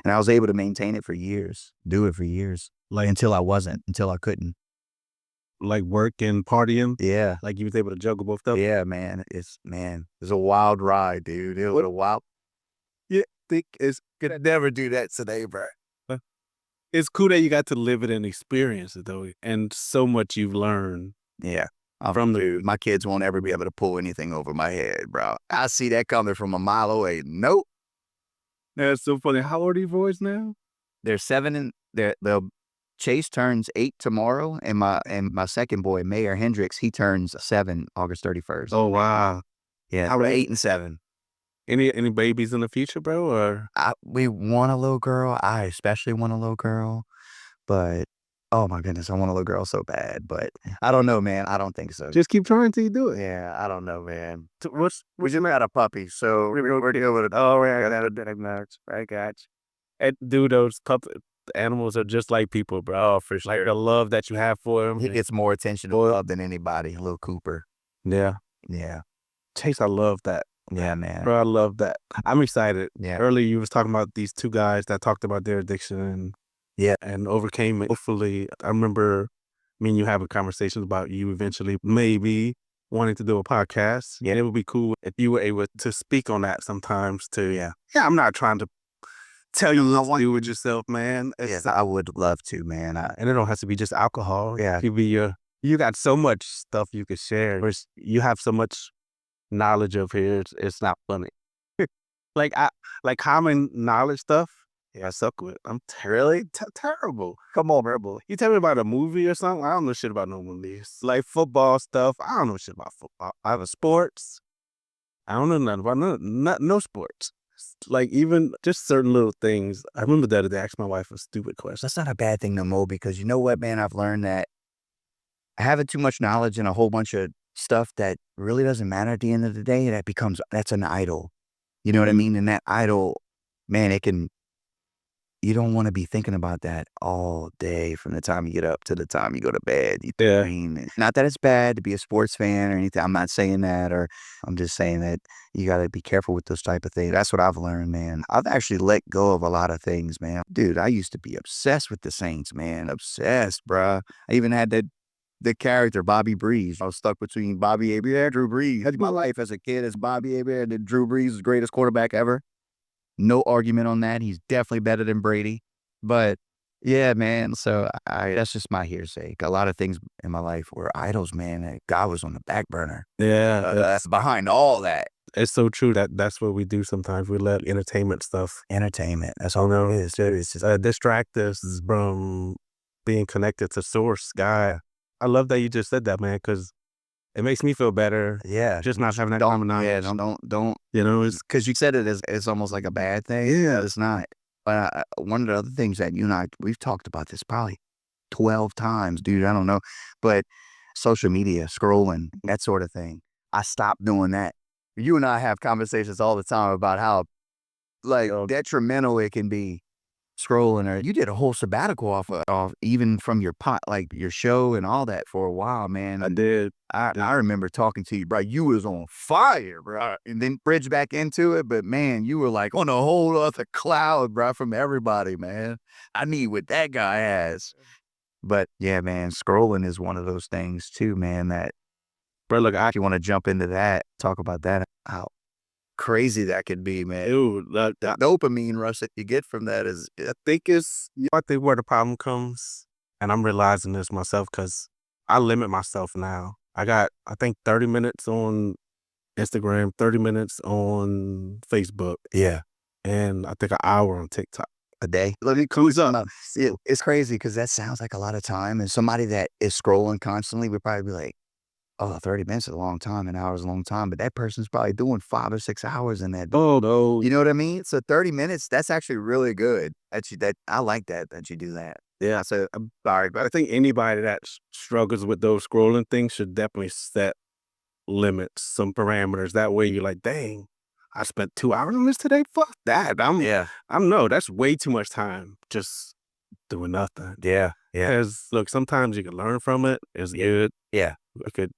And I was able to maintain it for years, do it for years. Like until I couldn't. Like work and partying? Yeah. Like you was able to juggle both of them? Yeah, man. It's a wild ride, dude. It was a wild... You think it's... Could never do that today, bro. It's cool that you got to live it and experience it, though, and so much you've learned. Yeah. My kids won't ever be able to pull anything over my head, bro. I see that coming from a mile away. Nope. That's so funny. How old are your boys now? They're 7 and Chase turns 8 tomorrow, and my second boy, Mayor Hendricks, he turns 7 August 31st. Oh, wow. Yeah. How 8 and 7. Any babies in the future, bro? Or we want a little girl. I especially want a little girl, but oh my goodness, I want a little girl so bad. But I don't know, man. I don't think so. Just keep trying till you do it. Yeah, I don't know, man. We just got a puppy, so we're dealing with it. Oh, I got a next. I got you. And dude, those animals are just like people, bro. For sure. Like the love that you have for them. He gets more attention to love than anybody. Little Cooper. Yeah. Yeah. Chase, I love that. Yeah, man. Bro, I love that. I'm excited. Yeah. Earlier, you was talking about these two guys that talked about their addiction and overcame it. Hopefully, I remember me and you having conversations about you eventually maybe wanting to do a podcast. Yeah. And it would be cool if you were able to speak on that sometimes too. Yeah. Yeah, I'm not trying to tell you what to do with yourself, man. Yes, I would love to, man. And it don't have to be just alcohol. Yeah. It could be you got so much stuff you could share. You have so much knowledge of here, it's not funny. like common knowledge stuff. Yeah, I suck with. I'm really terrible. Come on, terrible. You tell me about a movie or something. I don't know shit about no movies. Like football stuff. I don't know shit about football. I have sports. I don't know nothing about no sports. Like even just certain little things. I remember the other day I asked my wife a stupid question. That's not a bad thing no more, because you know what, man? I've learned that having too much knowledge and a whole bunch of stuff that really doesn't matter at the end of the day, that's an idol. You know what I mean? And that idol, man, you don't want to be thinking about that all day from the time you get up to the time you go to bed. Yeah. I mean, not that it's bad to be a sports fan or anything. I'm not saying that, or I'm just saying that you got to be careful with those type of things. That's what I've learned, man. I've actually let go of a lot of things, man. Dude, I used to be obsessed with the Saints, man. Obsessed, bruh. I even had the character, Bobby Breeze. I was stuck between Bobby Abreu and Drew Brees. My life as a kid as Bobby Abreu and Drew Brees, the greatest quarterback ever. No argument on that. He's definitely better than Brady. But yeah, man. So that's just my hearsay. A lot of things in my life were idols, man. That God was on the back burner. Yeah, That's behind all that. it's so true that's what we do sometimes. We let entertainment stuff, Entertainment. That's all it is. it's just, distract us from being connected to source. God, I love that you just said that, man, because it makes me feel better. Yeah. Just not having that Don't, common knowledge. yeah, don't. You know, it's Because you said it as it's almost like a bad thing. Yeah. It's not. But one of the other things that you and I, we've talked about this probably 12 times, dude. I don't know. But social media, scrolling, that sort of thing. I stopped doing that. You and I have conversations all the time about how like detrimental it can be scrolling. Or you did a whole sabbatical off even from your like your show and all that for a while, man. I did. I remember talking to you, bro. You was on fire, bro. And then bridge back into it. But man, you were like on a whole other cloud, bro, from everybody, man. I need what that guy has. But yeah, man, scrolling is one of those things too, man, that, Bro, look, if you want to jump into that, talk about that, how crazy that could be, man. dude, The dopamine rush that you get from that is, I think where the problem comes, and I'm realizing this myself because I limit myself now. I got, I think, 30 minutes on Instagram, 30 minutes on Facebook, yeah, and I think an hour on TikTok. a day. Let me Comes up. It's crazy because that sounds like a lot of time. And somebody that is scrolling constantly would probably be like, oh, 30 minutes is a long time, an hour is a long time. But that person's probably doing 5 or 6 hours in that. Oh, no. You know what I mean? So 30 minutes, that's actually really good. I like that you do that. Yeah. So I'm sorry, But I but think anybody that struggles with those scrolling things should definitely set limits, some parameters. That way you're like, dang, I spent 2 hours on this today? Fuck that. No, that's way too much time just doing nothing. yeah. Because, look, sometimes you can learn from it. It's good. Yeah. I could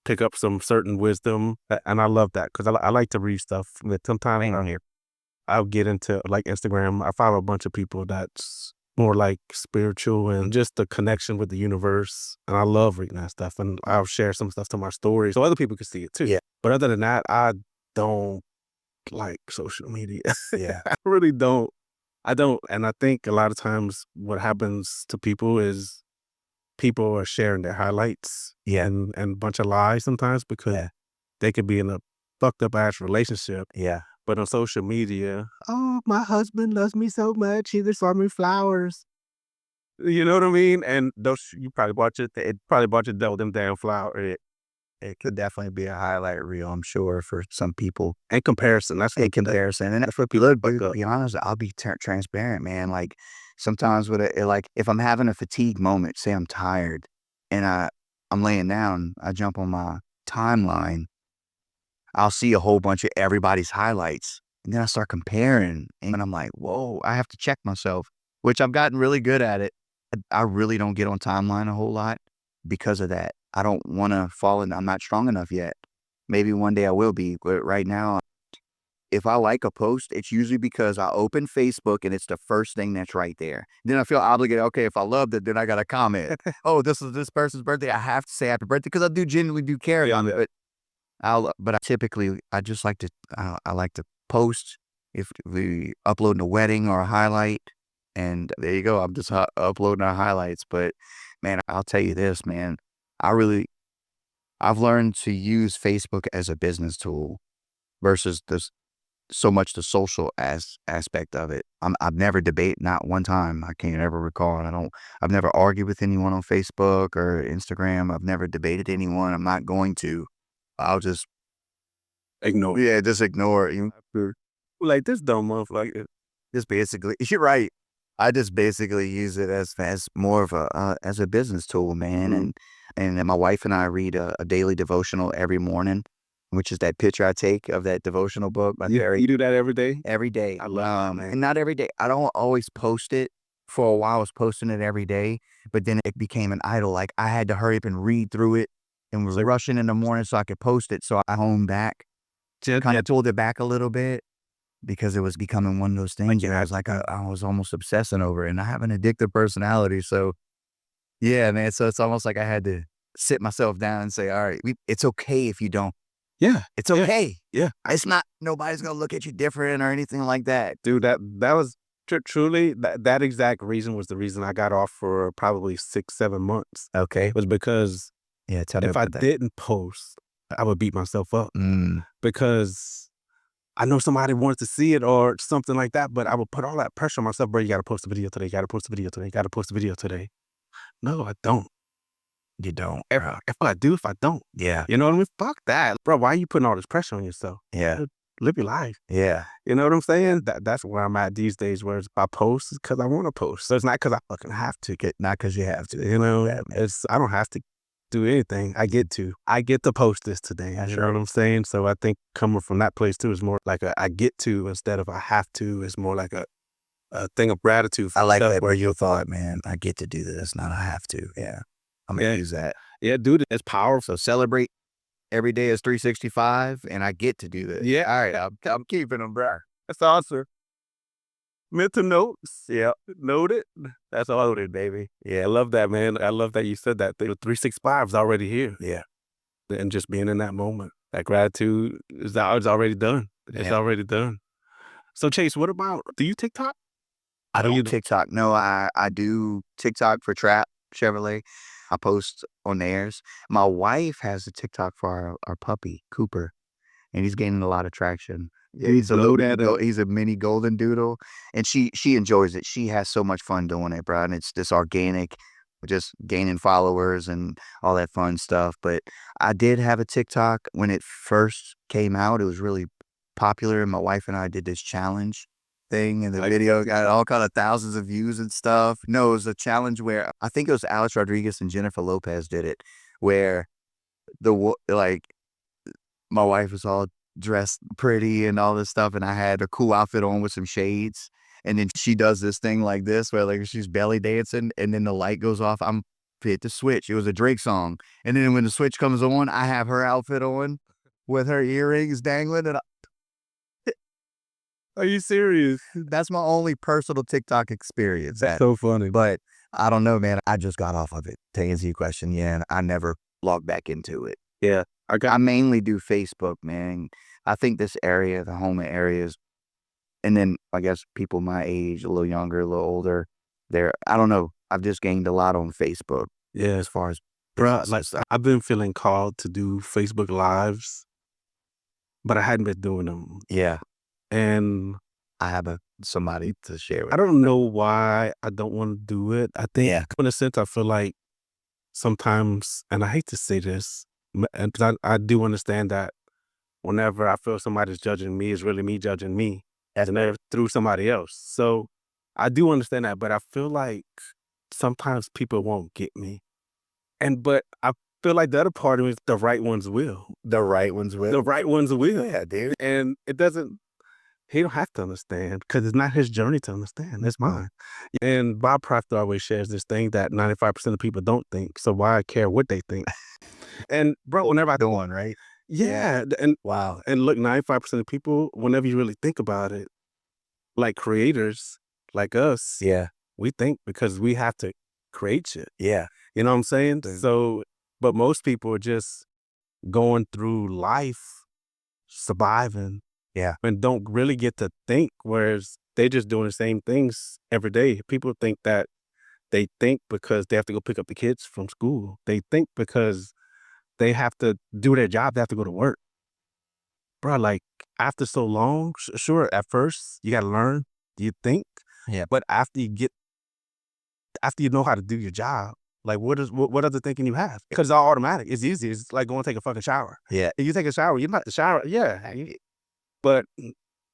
pick up some certain wisdom. And I love that because I like to read stuff. But sometimes on here, I'll get into, like, Instagram. I follow a bunch of people that's more like spiritual and just the connection with the universe. And I love reading that stuff. And I'll share some stuff to my story so other people can see it too. Yeah. But other than that, I don't like social media. Yeah. I really don't. I don't. And I think a lot of times what happens to people is people are sharing their highlights and a bunch of lies sometimes because they could be in a fucked up ass relationship. Yeah. But on social media, oh, my husband loves me so much. He just bought me flowers. You know what I mean? And those, you probably watch it. It probably bought you them damn flowers. It could definitely be a highlight reel, I'm sure, for some people. And comparison. That's A comparison. And that's what people look. But to be honest, I'll be transparent, man. Like sometimes with it, like if I'm having a fatigue moment, say I'm tired and I'm laying down, I jump on my timeline, I'll see a whole bunch of everybody's highlights. And then I start comparing and I'm like, whoa, I have to check myself, which I've gotten really good at it. I really don't get on timeline a whole lot because of that. I don't want to fall in. I'm not strong enough yet. Maybe one day I will be, but right now, if I like a post, it's usually because I open Facebook and it's the first thing that's right there. Then I feel obligated. Okay, if I loved it, then I got to comment. Oh, this is this person's birthday. I have to say happy birthday because I do genuinely do care about it. But I just like to, I like to post if we uploading a wedding or a highlight. And there you go. I'm just uploading our highlights. But man, I'll tell you this, man. I've learned to use Facebook as a business tool versus so much the social aspect of it. I've never debated, not one time. I can't ever recall. I've never argued with anyone on Facebook or Instagram. I've never debated anyone. I'm not going to. I'll just ignore. Yeah, just ignore it. Like this dumb motherfucker. Just basically, you're right. I just basically use it as more of as a business tool, man. Mm-hmm. And then my wife and I read a daily devotional every morning, which is that picture I take of that devotional book. You do that every day? Every day. I love that, man. And not every day. I don't always post it. For a while, I was posting it every day, but then it became an idol. Like I had to hurry up and read through it and was rushing in the morning so I could post it. So I honed back, kind of pulled it back a little bit. Because it was becoming one of those things. I was like, I was almost obsessing over it. And I have an addictive personality. So, yeah, man. So it's almost like I had to sit myself down and say, all right, it's okay if you don't Yeah. It's okay. Yeah. It's not, nobody's going to look at you different or anything like that. Dude, that was truly, that exact reason was the reason I got off for probably 6, 7 months. Okay. Was because Yeah, tell me if I about that. didn't post, I would beat myself up Mm. because I know somebody wanted to see it or something like that, but I would put all that pressure on myself, bro. You got to post a video today. You got to post a video today. You got to post a video today. No, I don't. You don't. If I do, if I don't. Yeah. You know what I mean? Fuck that. Bro, why are you putting all this pressure on yourself? Yeah. Live your life. Yeah. You know what I'm saying? That's where I'm at these days, where I post because I want to post. So it's not because I fucking have to. Not because you have to. You know, Yeah, I don't have to do anything. I get to post this today. You know what I'm saying? So I think coming from that place too is more like I get to instead of I have to. It's more like a thing of gratitude. I like that where you thought, man, I get to do this, not I have to. Yeah. I'm going to use that. Yeah, dude, it's powerful. So celebrate every day is 365 and I get to do this. Yeah. All right. I'm keeping them, bro. That's awesome. Mental notes. Yeah. Noted. That's all loaded, baby. Yeah, I love that, man. I love that you said that. The 365 is already here. Yeah. And just being in that moment. That gratitude is already done. It's already done. So Chase, what about, do you TikTok? I don't TikTok. No, I do TikTok for Trap Chevrolet. I post on theirs. My wife has a TikTok for our puppy, Cooper, and he's gaining a lot of traction. Yeah, he's a mini golden doodle, and she enjoys it. She has so much fun doing it, bro, and it's just organic, just gaining followers and all that fun stuff. But I did have a TikTok when it first came out. It was really popular, and my wife and I did this challenge thing, and the video got all kind of thousands of views and stuff. No, it was a challenge where I think it was Alex Rodriguez and Jennifer Lopez did it, where my wife was all dressed pretty and all this stuff, and I had a cool outfit on with some shades, and then she does this thing like this where like she's belly dancing, and then the light goes off. I'm hit the switch. It was a Drake song, and then when the switch comes on, I have her outfit on with her earrings dangling, and are you serious? that's my only personal TikTok experience. That's so funny. But I don't know, man. I just got off of it. To answer your question, yeah, and I never logged back into it. Yeah. I mainly do Facebook, man. I think this area, the home areas, and then I guess people my age, a little younger, a little older, I don't know. I've just gained a lot on Facebook. Yeah. As far as Bro, like I've been feeling called to do Facebook Lives, but I hadn't been doing them. Yeah. And I have somebody to share with. I don't know why I don't want to do it. I think in a sense, I feel like sometimes, and I hate to say this, and I do understand that whenever I feel somebody's judging me, it's really me judging me and they're through somebody else. So I do understand that, but I feel like sometimes people won't get me. But I feel like the other part of me is the right ones will. The right ones will. The right ones will. Yeah, dude. And it doesn't, he don't have to understand because it's not his journey to understand. It's mine. And Bob Proctor always shares this thing that 95% of people don't think. So why care what they think? And bro, whenever I doing, right? Yeah. And wow. And look, 95% of people, whenever you really think about it, like creators like us, yeah, we think because we have to create shit. Yeah. You know what I'm saying? So, but most people are just going through life, surviving. Yeah. And don't really get to think, whereas they just doing the same things every day. People think that they think because they have to go pick up the kids from school. They think because they have to do their job, they have to go to work. Bro, like after so long, sure, at first you got to learn, you think. Yeah. But after you know how to do your job, like what other thinking you have? Because it's all automatic. It's easy. It's like going to take a fucking shower. Yeah. If you take a shower, you don't have to shower. Yeah. But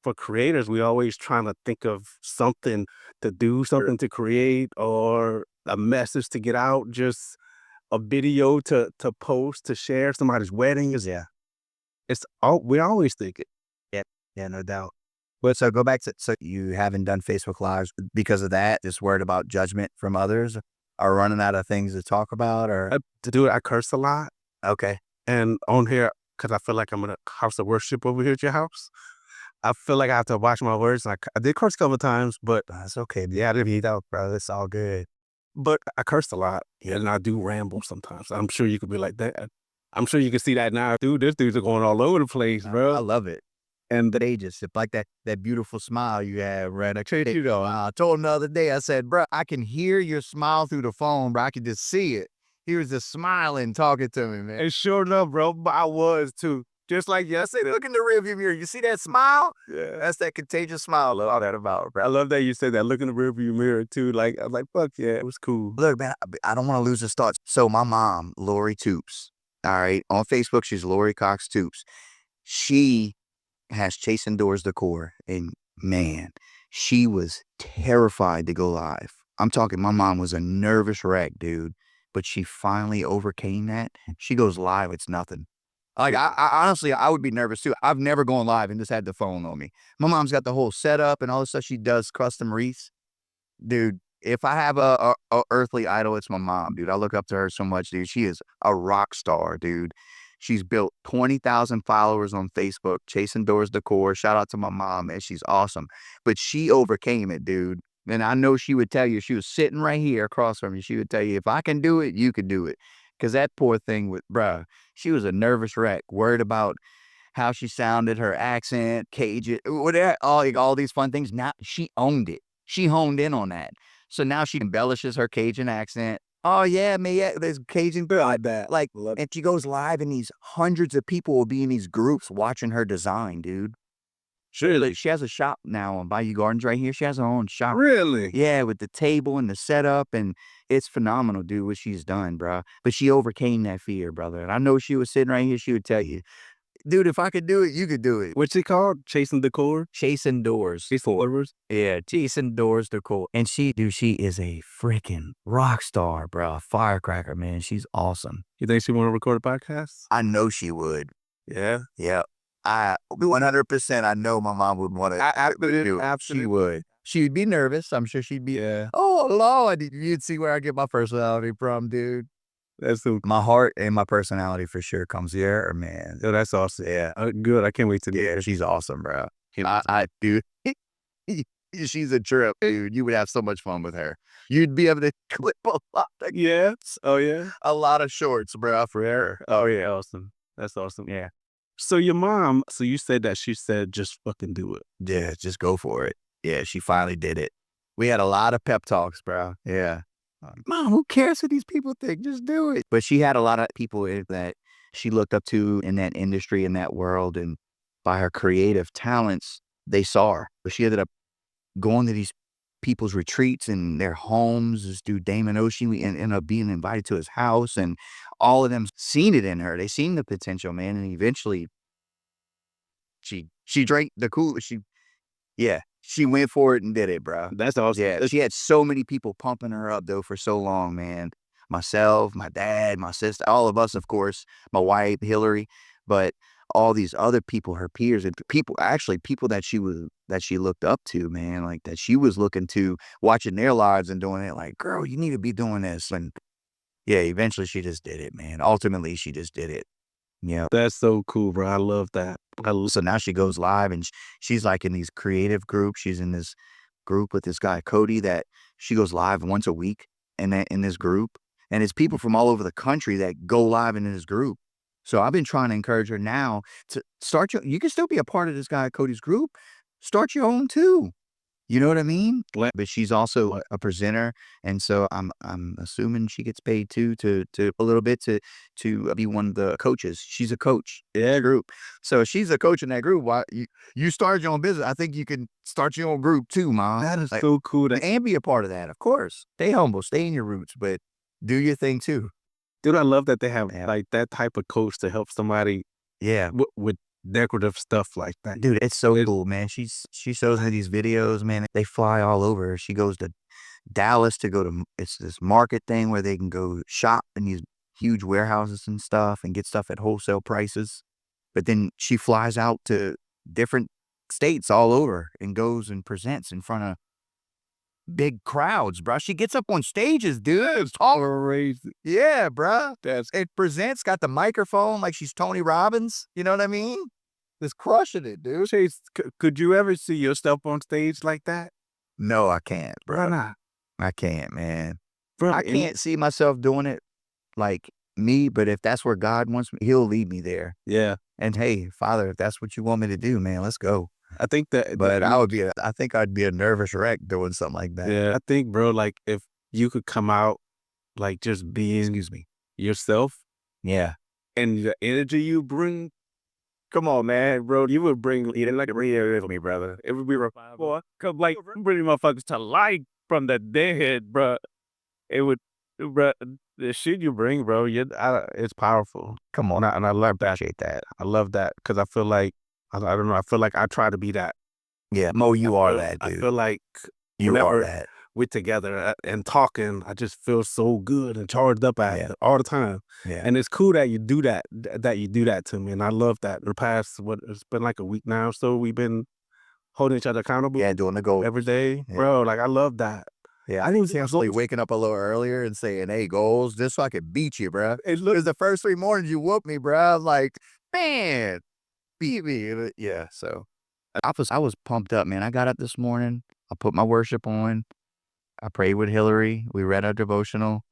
for creators, we always trying to think of something to do, something to create, or a message to get out, just a video to post, to share somebody's weddings. Yeah. We always think it. Yeah, no doubt. But so go back to, so you haven't done Facebook Lives because of that, just worried about judgment from others or running out of things to talk about, or? To do it, I curse a lot. Okay. And on here, because I feel like I'm in a house of worship over here at your house, I feel like I have to watch my words. And I did curse a couple of times, but that's okay. Yeah, I didn't eat out, bro. It's all good. But I curse a lot, and I do ramble sometimes. I'm sure you could be like that. I'm sure you can see that now, dude. This dude's going all over the place, I bro. love it. And But they just like that beautiful smile you have, right? I told him the other day, I said, bro, I can hear your smile through the phone, bro. I can just see it. He was just smiling, talking to me, man. and sure enough, bro, I was too. Just like yesterday. Look in the rearview mirror. You see that smile? Yeah. That's that contagious smile. All that about, I bro. love that you said that. Look in the rearview mirror too. Like, I was like, fuck yeah, it was cool. Look, man, I don't want to lose this thought. So my mom, Lori Toops, all right, on Facebook, she's Lori Cox Toops. She has Chasing Doors Decor, and man, she was terrified to go live. I'm talking, my mom was a nervous wreck, dude, but she finally overcame that. She goes live, it's nothing. Like, I honestly, I would be nervous too. I've never gone live and just had the phone on me. My mom's got the whole setup and all this stuff. She does custom wreaths. Dude, if I have a earthly idol, it's my mom, dude. I look up to her so much, dude. She is a rock star, dude. She's built 20,000 followers on Facebook, Chasing Doors Decor. Shout out to my mom, man. She's awesome. But she overcame it, dude. And I know she would tell you, she was sitting right here across from you. She would tell you, if I can do it, you can do it. Because that poor thing with, bruh, she was a nervous wreck, worried about how she sounded, her accent, Cajun, whatever, all these fun things. Now she owned it. She honed in on that. So now she embellishes her Cajun accent. Oh yeah, man, yeah, there's Cajun girl, I bet. Like, and she goes live and these hundreds of people will be in these groups watching her design, dude. Surely. She has a shop now on Bayou Gardens right here. She has her own shop. Really? Yeah, with the table and the setup, and it's phenomenal, dude, what she's done, bro. But she overcame that fear, brother. And I know she was sitting right here, she would tell you, dude, if I could do it, you could do it. What's it called? Chasing Decor? Chasing Doors. Yeah, Chasing Doors Decor. And she is a freaking rock star, bro. Firecracker, man. She's awesome. You think she want to record a podcast? I know she would. Yeah. Yeah. 100%, I know my mom would want to. Absolutely. She would. She would be nervous. I'm sure she'd be, oh, Lord, you'd see where I get my personality from, dude. That's so My heart and my personality for sure comes here, man. Yo, that's awesome. Yeah. Good. I can't wait to Yeah, she's awesome, bro. Dude, she's a trip, dude. You would have so much fun with her. You'd be able to clip a lot of, Oh, yeah. a lot of shorts, bro, for her. Oh, yeah. Awesome. That's awesome. Yeah. So your mom, so you said that she said, just fucking do it. Yeah, just go for it. Yeah, she finally did it. We had a lot of pep talks, bro. Yeah. Mom, who cares what these people think? Just do it. But she had a lot of people that she looked up to in that industry, in that world, and by her creative talents, they saw her. But she ended up going to these people's retreats in their homes. This dude, Damon Ocean, we ended up being invited to his house, and all of them seen it in her. They seen the potential, man, and eventually she drank the Kool. She went for it and did it, bro. That's awesome. Yeah, she had so many people pumping her up, though, for so long, man. Myself, my dad, my sister, all of us, of course, my wife, Hillary, but all these other people, her peers, and people that she looked up to, man, like that she was looking to, watching their lives and doing it, like, girl, you need to be doing this. And yeah, eventually she just did it, man. Ultimately, she just did it. Yeah. That's so cool, bro. I love that. So now she goes live and she's like in these creative groups. She's in this group with this guy, Cody, that she goes live once a week in this group. And it's people from all over the country that go live in this group. So I've been trying to encourage her now to start you can still be a part of this guy, Cody's group. Start your own too. You know what I mean? But she's also a presenter, and so I'm assuming she gets paid too to a little bit to be one of the coaches. She's a coach in that group, so she's a coach in that group. Why you started your own business? I think you can start your own group too, Mom. That is so cool. And be a part of that, of course. Stay humble, stay in your roots, but do your thing too. Dude, I love that they have like that type of coach to help somebody. Yeah, with decorative stuff like that. Dude, it's so cool, man. She shows me these videos, man. They fly all over. She goes to Dallas to go to, it's this market thing where they can go shop in these huge warehouses and stuff and get stuff at wholesale prices. But then she flies out to different states all over and goes and presents in front of big crowds, bro. She gets up on stages, dude. It's all crazy. Yeah, bro. It presents, got the microphone like she's Tony Robbins. You know what I mean? Just crushing it, dude. Chase, could you ever see yourself on stage like that? No, I can't, bro. Why not? I can't, man. Bro, I can't see myself doing it like me, but if that's where God wants me, he'll lead me there. Yeah. And hey, Father, if that's what you want me to do, man, let's go. I think that, But I think I'd be a nervous wreck doing something like that. yeah, I think, bro, like if you could come out, like just being yourself Yeah. and the energy you bring, come on, man, bro, you would bring it like a real with me, brother. It would be boy, cause like bring motherfuckers to life from the dead, bro. It would, bro, the shit you bring, bro, it's powerful. Come on. And I appreciate that. I love that because I feel like, I don't know, I feel like I try to be that. Yeah. Mo, you are that, I dude. feel like You whenever are that. we're together and talking, I just feel so good and charged up at it all the time. Yeah. And it's cool that you do that, to me. And I love that. The past, it's been like a week now, so we've been holding each other accountable. Yeah, doing the goal every day. Yeah. Bro, like I love that. Yeah, I didn't seriously waking up a little earlier and saying, "Hey, goals, just so I could beat you, bro." It was the first 3 mornings you whooped me, bro. I'm like, man, beat me. Yeah, so I was pumped up, man. I got up this morning. I put my worship on. I prayed with Hillary. We read our devotional.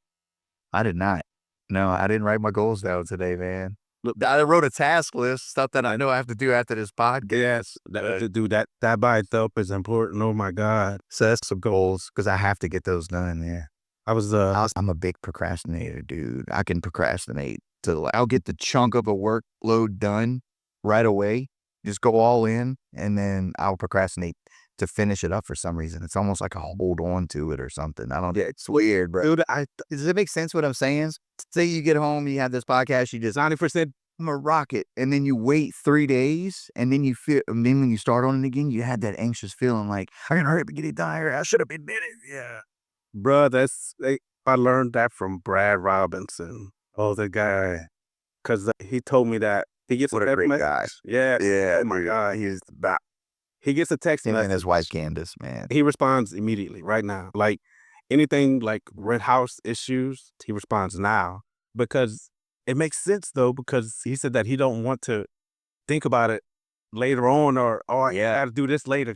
I did not. No, I didn't write my goals down today, man. Look, I wrote a task list, stuff that I know I have to do after this podcast. Yes, that by itself is important. Oh my God. So that's some goals because I have to get those done. Yeah. I'm a big procrastinator, dude. I can procrastinate I'll get the chunk of a workload done right away, just go all in, and then I'll procrastinate to finish it up for some reason. It's almost like I hold on to it or something. It's weird, bro. Dude, does it make sense what I'm saying? Say you get home, you have this podcast, you just 90%. I'm a rocket, and then you wait 3 days, and then and then when you start on it again, you had that anxious feeling like, I gotta hurry up and get it done here. I should have been did it. Yeah. Bro, I learned that from Brad Robinson. Oh, the guy. Because he told me that he gets What a great guy. Yeah. Yeah. Oh my God. He's about He gets a text him message. and his wife, Candace, man. He responds immediately right now. Like anything like Red House issues, he responds now because it makes sense though, because he said that he don't want to think about it later on or I gotta do this later.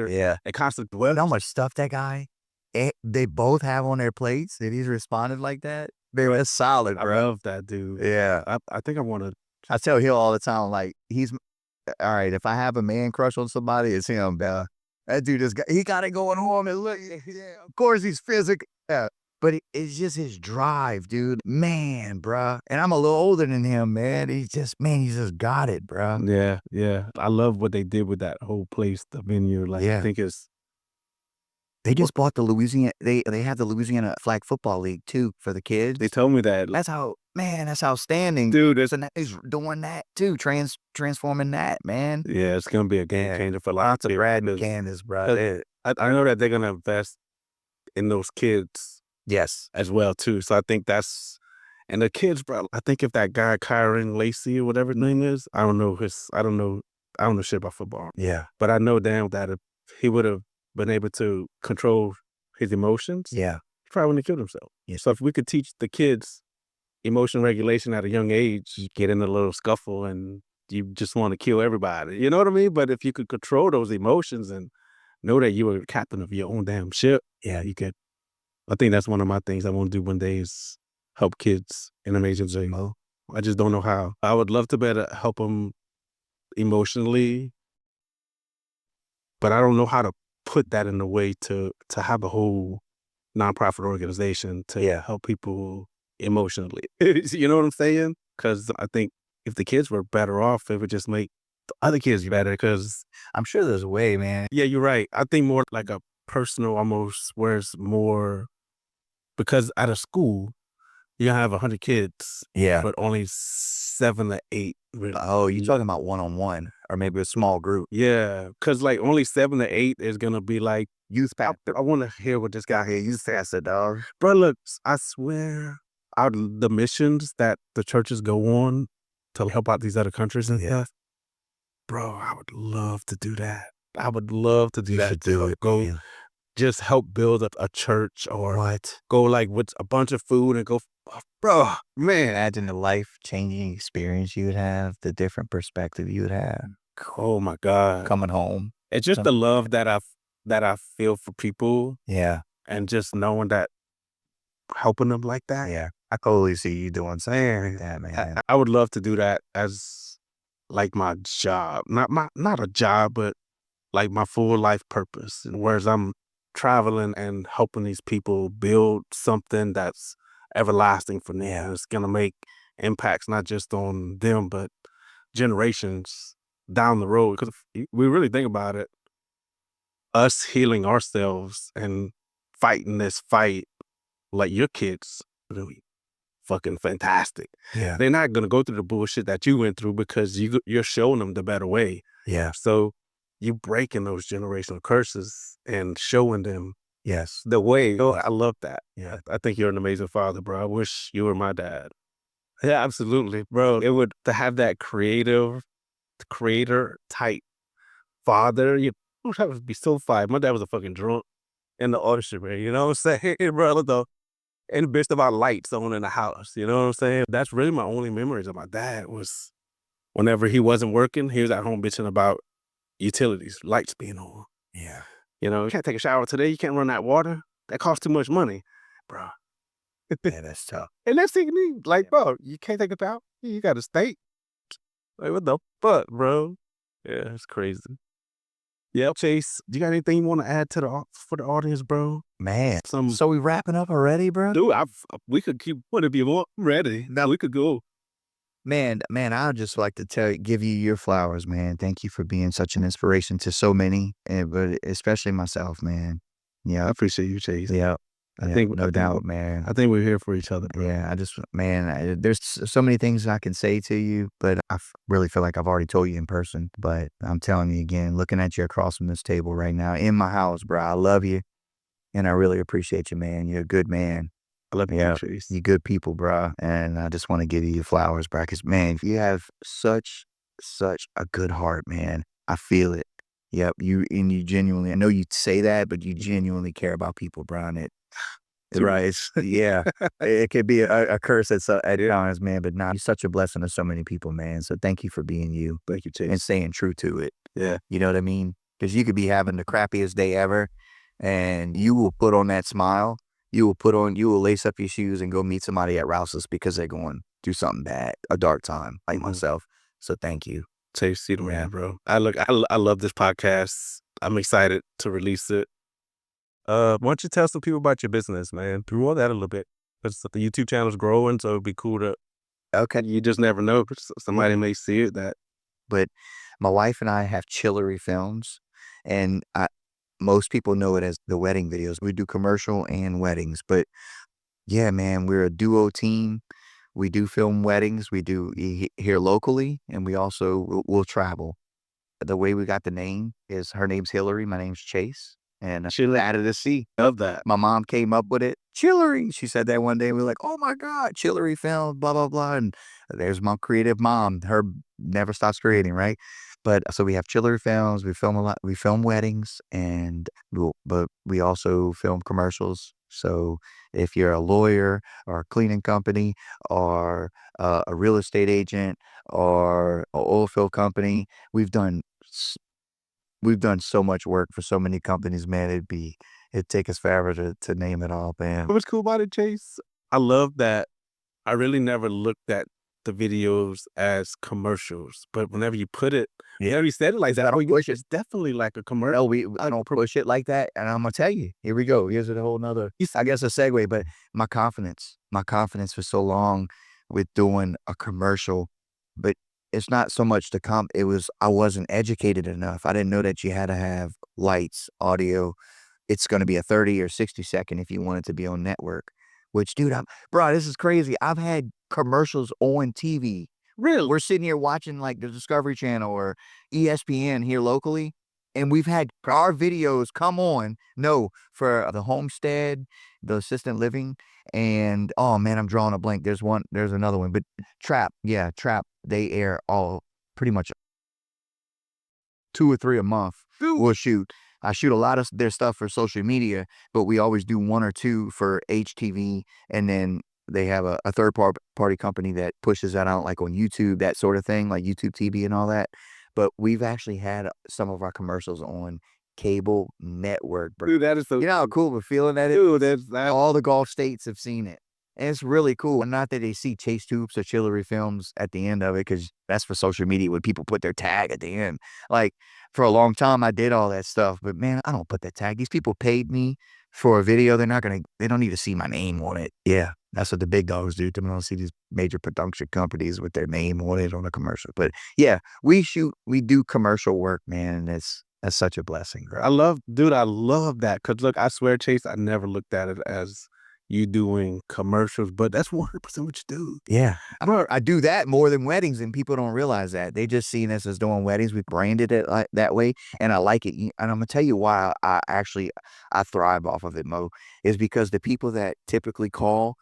Yeah. And constantly You know how much stuff that guy, they both have on their plates and he's responded like that? Man, that's solid, I bro. love that dude. Yeah. I think I want to. I tell Hill all the time, like, all right, if I have a man crush on somebody, it's him, bro. That dude he got it going on, and look, yeah, of course he's physical, yeah, but it's just his drive, dude. Man, bro. And I'm a little older than him, man. He's just got it, bro. Yeah. I love what they did with that whole place, the venue. Like, I think they just bought the Louisiana. They have the Louisiana Flag Football League too for the kids. They told me that. That's outstanding, dude. He's doing that too, transforming that, man. Yeah, it's gonna be a game changer for lots of Brad and Candace, bro. I know that they're gonna invest in those kids, yes, as well too. So I think and the kids, bro. I think if that guy Kyron Lacey or whatever his name is, I don't know shit about football. Yeah, but I know damn that if he would have been able to control his emotions, he probably wouldn't have killed himself. Yeah. So if we could teach the kids emotion regulation at a young age, you get in a little scuffle and you just want to kill everybody. You know what I mean? But if you could control those emotions and know that you were captain of your own damn ship, you could. I think that's one of my things I want to do one day is help kids in amazing ways. I just don't know how. I would love to better help them emotionally, but I don't know how to put that in a way to have a whole nonprofit organization to help people emotionally. You know what I'm saying? Because I think if the kids were better off, it would just make the other kids better. Because I'm sure there's a way, man. Yeah, you're right. I think more like a personal almost, where it's more because at a school you have 100 kids, but only 7 or 8. Really. Oh, you talking about one-on-one or maybe a small group? Yeah, because like only 7 or 8 is gonna be like youth pastor. I want to hear what this guy here youth pastor, dog. Bro, look, I swear, the missions that the churches go on to help out these other countries and stuff, bro, I would love to do that. I would love to do that. Go just help build up a church or go like with a bunch of food and go, bro, man. Imagine the life-changing experience you would have, the different perspective you would have. Oh my God. Coming home. It's just the love that I feel for people. Yeah. And just knowing that helping them like that. Yeah. I totally see you doing something like that, man. I would love to do that as like my job, not a job, but like my full life purpose. And whereas I'm traveling and helping these people build something that's everlasting for them. Yeah. It's gonna make impacts not just on them, but generations down the road. Because if we really think about it, us healing ourselves and fighting this fight, like your kids, really fucking fantastic. Yeah. They're not gonna go through the bullshit that you went through because you're showing them the better way. Yeah. So you breaking those generational curses and showing them Yes. the way. Oh, I love that. Yeah. I think you're an amazing father, bro. I wish you were my dad. Yeah, absolutely, bro. It would to have that creator type father. You don't have to be so fire. My dad was a fucking drunk in the orchard, man. You know what I'm saying, bro? Though, and bitched about lights on in the house. You know what I'm saying? That's really my only memories of my dad was whenever he wasn't working, he was at home bitching about utilities, lights being on. Yeah. You know, you can't take a shower today. You can't run that water. That costs too much money, bro. Yeah, that's tough. And that's me, like, bro, you can't take a shower. You got a state. Like, what the fuck, bro? Yeah, it's crazy. Yep, Chase. Do you got anything you want to add to for the audience, bro? Man. Some So we wrapping up already, bro? dude, we could keep. What if you want? I'm ready? Now we could go. Man, I'd just like to give you your flowers, man. Thank you for being such an inspiration to so many, but especially myself, man. I Yeah. appreciate you, Chase. Yeah. I think no doubt, man. I think we're here for each other, bro. Yeah, there's so many things I can say to you, but really feel like I've already told you in person. But I'm telling you again, looking at you across from this table right now in my house, bro, I love you. And I really appreciate you, man. You're a good man. I love you, Chase. You good people, bro. And I just want to give you your flowers, bro. Because, man, you have such a good heart, man. I feel it. Yep. You genuinely, I know you say that, but you genuinely care about people, bro. And right. Yeah. It could be a curse at times, man, but you're such a blessing to so many people, man. So thank you for being you. Thank you, Chase. And staying true to it. Yeah. You know what I mean? Because you could be having the crappiest day ever, and you will put on that smile. You will lace up your shoes and go meet somebody at Rouse's because they're going through something bad, a dark time, like myself. So thank you. Chase, you the man, bro. I love this podcast. I'm excited to release it. Why don't you tell some people about your business, man? Through that a little bit. Because the YouTube channel's growing, so it'd be cool to. Okay. You just never know. Somebody may see it. But my wife and I have 𝐿𝐴 Films, and most people know it as the wedding videos. We do commercial and weddings, but yeah, man, we're a duo team. We do film weddings. We do here locally, and we also will travel. The way we got the name is her name's Hillary, my name's Chase, and she added a C. Love that. My mom came up with it. 𝐿𝐴. She said that one day. We were like, oh my God, 𝐿𝐴 Films, blah, blah, blah. And there's my creative mom. Her never stops creating, right? But so we have 𝐿𝐴 Films. We film a lot. We film weddings, but we also film commercials. So if you're a lawyer or a cleaning company or a real estate agent or an oil field company, we've done so much work for so many companies, man. It'd take us forever to name it all, man. What's cool about it, Chase? I love that. I really never looked at the videos as commercials, but whenever you put it, whenever you said it like that, it's definitely like a commercial. No, I don't push it like that, and I'm gonna tell you. Here we go. Here's a whole nother, I guess, a segue. But my confidence for so long with doing a commercial, but it's not so much it was I wasn't educated enough. I didn't know that you had to have lights, audio. It's gonna be a 30 or 60 second if you want it to be on network. Which, dude, bro, this is crazy. I've had commercials on TV. Really? We're sitting here watching like the Discovery Channel or ESPN here locally, and we've had our videos come on, for the homestead, the assisted living, and oh man, I'm drawing a blank. There's another one, but Trap, they air all pretty much 2 or 3 a month. We'll shoot. I shoot a lot of their stuff for social media, but we always do 1 or 2 for HTV, and then they have a third party company that pushes that out like on YouTube, that sort of thing, like YouTube TV and all that. But we've actually had some of our commercials on cable network, bro. Dude, that is so. You know how cool of a feeling that is? Dude, that's all the Gulf states have seen it. And it's really cool. And not that they see Chase Tubes or Chillery Films at the end of it, because that's for social media when people put their tag at the end. Like, for a long time, I did all that stuff, but man, I don't put that tag. These people paid me for a video. They don't need to see my name on it. Yeah, that's what the big dogs do. They don't see these major production companies with their name on it on a commercial. But yeah, we do commercial work, man. And that's such a blessing, bro. I love that. Cause look, I swear, Chase, I never looked at it as you doing commercials, but that's 100% what you do. Yeah. I do that more than weddings, and people don't realize that. They just seen us as doing weddings. We branded it like that way, and I like it. And I'm gonna tell you why I thrive off of it, Mo, is because the people that typically call,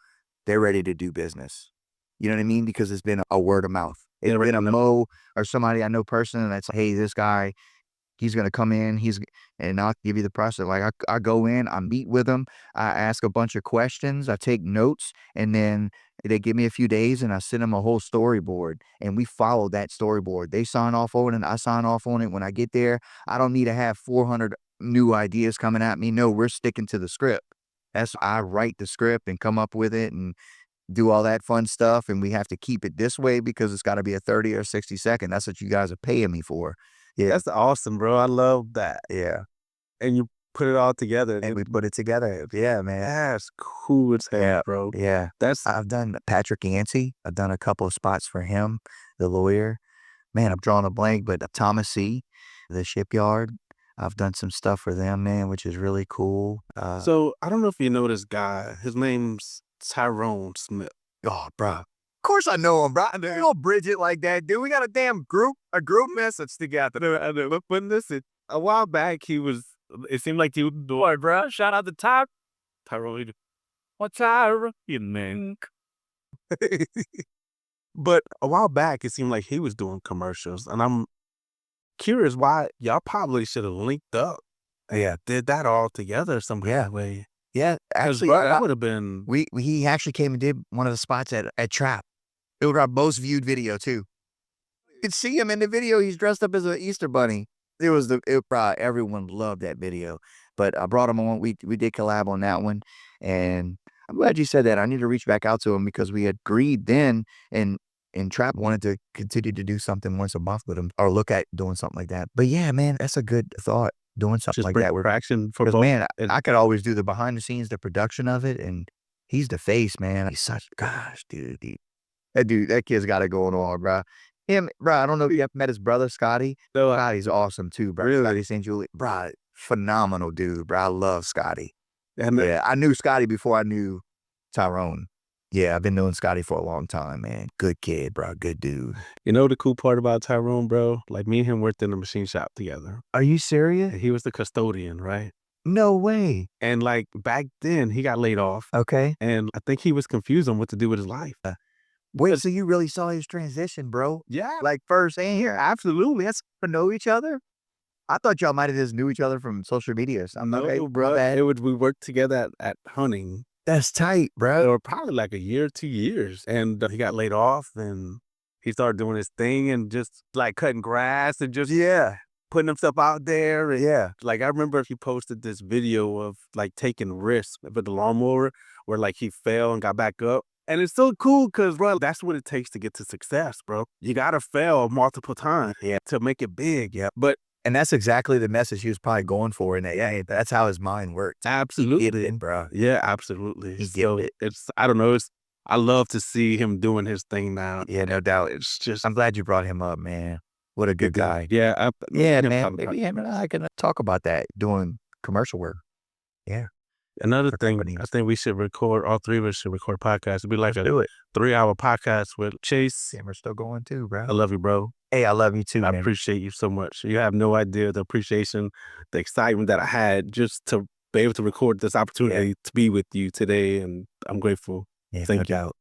they're ready to do business. You know what I mean? Because it's been a word of mouth. It's been a Mo or somebody I know personally that's like, hey, this guy, he's going to come in, and I'll give you the process. Like, I go in, I meet with them, I ask a bunch of questions, I take notes, and then they give me a few days and I send them a whole storyboard, and we follow that storyboard. They sign off on it and I sign off on it. When I get there, I don't need to have 400 new ideas coming at me. No, we're sticking to the script. I write the script and come up with it and do all that fun stuff. And we have to keep it this way because it's got to be a 30 or 60-second. That's what you guys are paying me for. Yeah. That's awesome, bro. I love that. Yeah. And you put it all together. And we put it together. Yeah, man. That's cool as hell, bro. Yeah. I've done Patrick Yancey. I've done a couple of spots for him, the lawyer. Man, I'm drawing a blank, but Thomas C., the shipyard. I've done some stuff for them, man, which is really cool. So I don't know if you know this guy. His name's Tyrone Smith. Oh, bro. Of course I know him, bro. You don't bridge it like that, dude. We got a group message together. I know. But listen, a while back, it seemed like he was doing, bro. Shout out to Tyrone. What Tyrone, man? But a while back, it seemed like he was doing commercials. And I'm curious why y'all probably should have linked up. Yeah. Did that all together some way. Yeah, actually, Bro, that would have been. He actually came and did one of the spots at Trap. It was our most viewed video too. You could see him in the video. He's dressed up as an Easter bunny. Everyone loved that video. But I brought him on. We did collab on that one, and I'm glad you said that. I need to reach back out to him because we had agreed then, and Trap wanted to continue to do something once a month with him or look at doing something like that. But yeah, man, that's a good thought. Doing something like that. Traction for both. Man, I could always do the behind the scenes, the production of it, and he's the face, man. He's dude. That kid's got it going on, bro. I don't know if you ever met his brother, Scotty. No, Scotty's awesome too, bro. Really? Scotty St. Julie, bro, phenomenal dude, bro. I love Scotty. Yeah, I knew Scotty before I knew Tyrone. Yeah, I've been knowing Scotty for a long time, man. Good kid, bro. Good dude. You know the cool part about Tyrone, bro? Like, me and him worked in the machine shop together. Are you serious? He was the custodian, right? No way. And like back then, he got laid off. Okay. And I think he was confused on what to do with his life. Wait, so you really saw his transition, bro? Yeah. Like first and here, absolutely. That's to know each other. I thought y'all might have just knew each other from social media or something. No, bro. We worked together at Hunting. That's tight, bro. Or probably like a year, 2 years. And he got laid off and he started doing his thing and just like cutting grass and just putting himself out there. And, like, I remember he posted this video of like taking risks with the lawnmower where like he fell and got back up. And it's so cool because, bro, that's what it takes to get to success, bro. You got to fail multiple times to make it big. Yeah. And that's exactly the message he was probably going for in that. Yeah, that's how his mind worked. Absolutely. He get it, bro. Yeah, absolutely. He get it. I don't know. I love to see him doing his thing now. Yeah, no doubt. It's just, I'm glad you brought him up, man. What a good guy. Yeah. Man. Maybe him and I can talk about that, doing commercial work. Yeah. Another thing, I think we should record, all three of us should record podcasts. It'd be like a 3-hour podcast with Chase. Yeah, we're still going too, bro. I love you, bro. Hey, I love you too, man. I appreciate you so much. You have no idea the appreciation, the excitement that I had just to be able to record this opportunity to be with you today. And I'm grateful. Yeah, Thank you.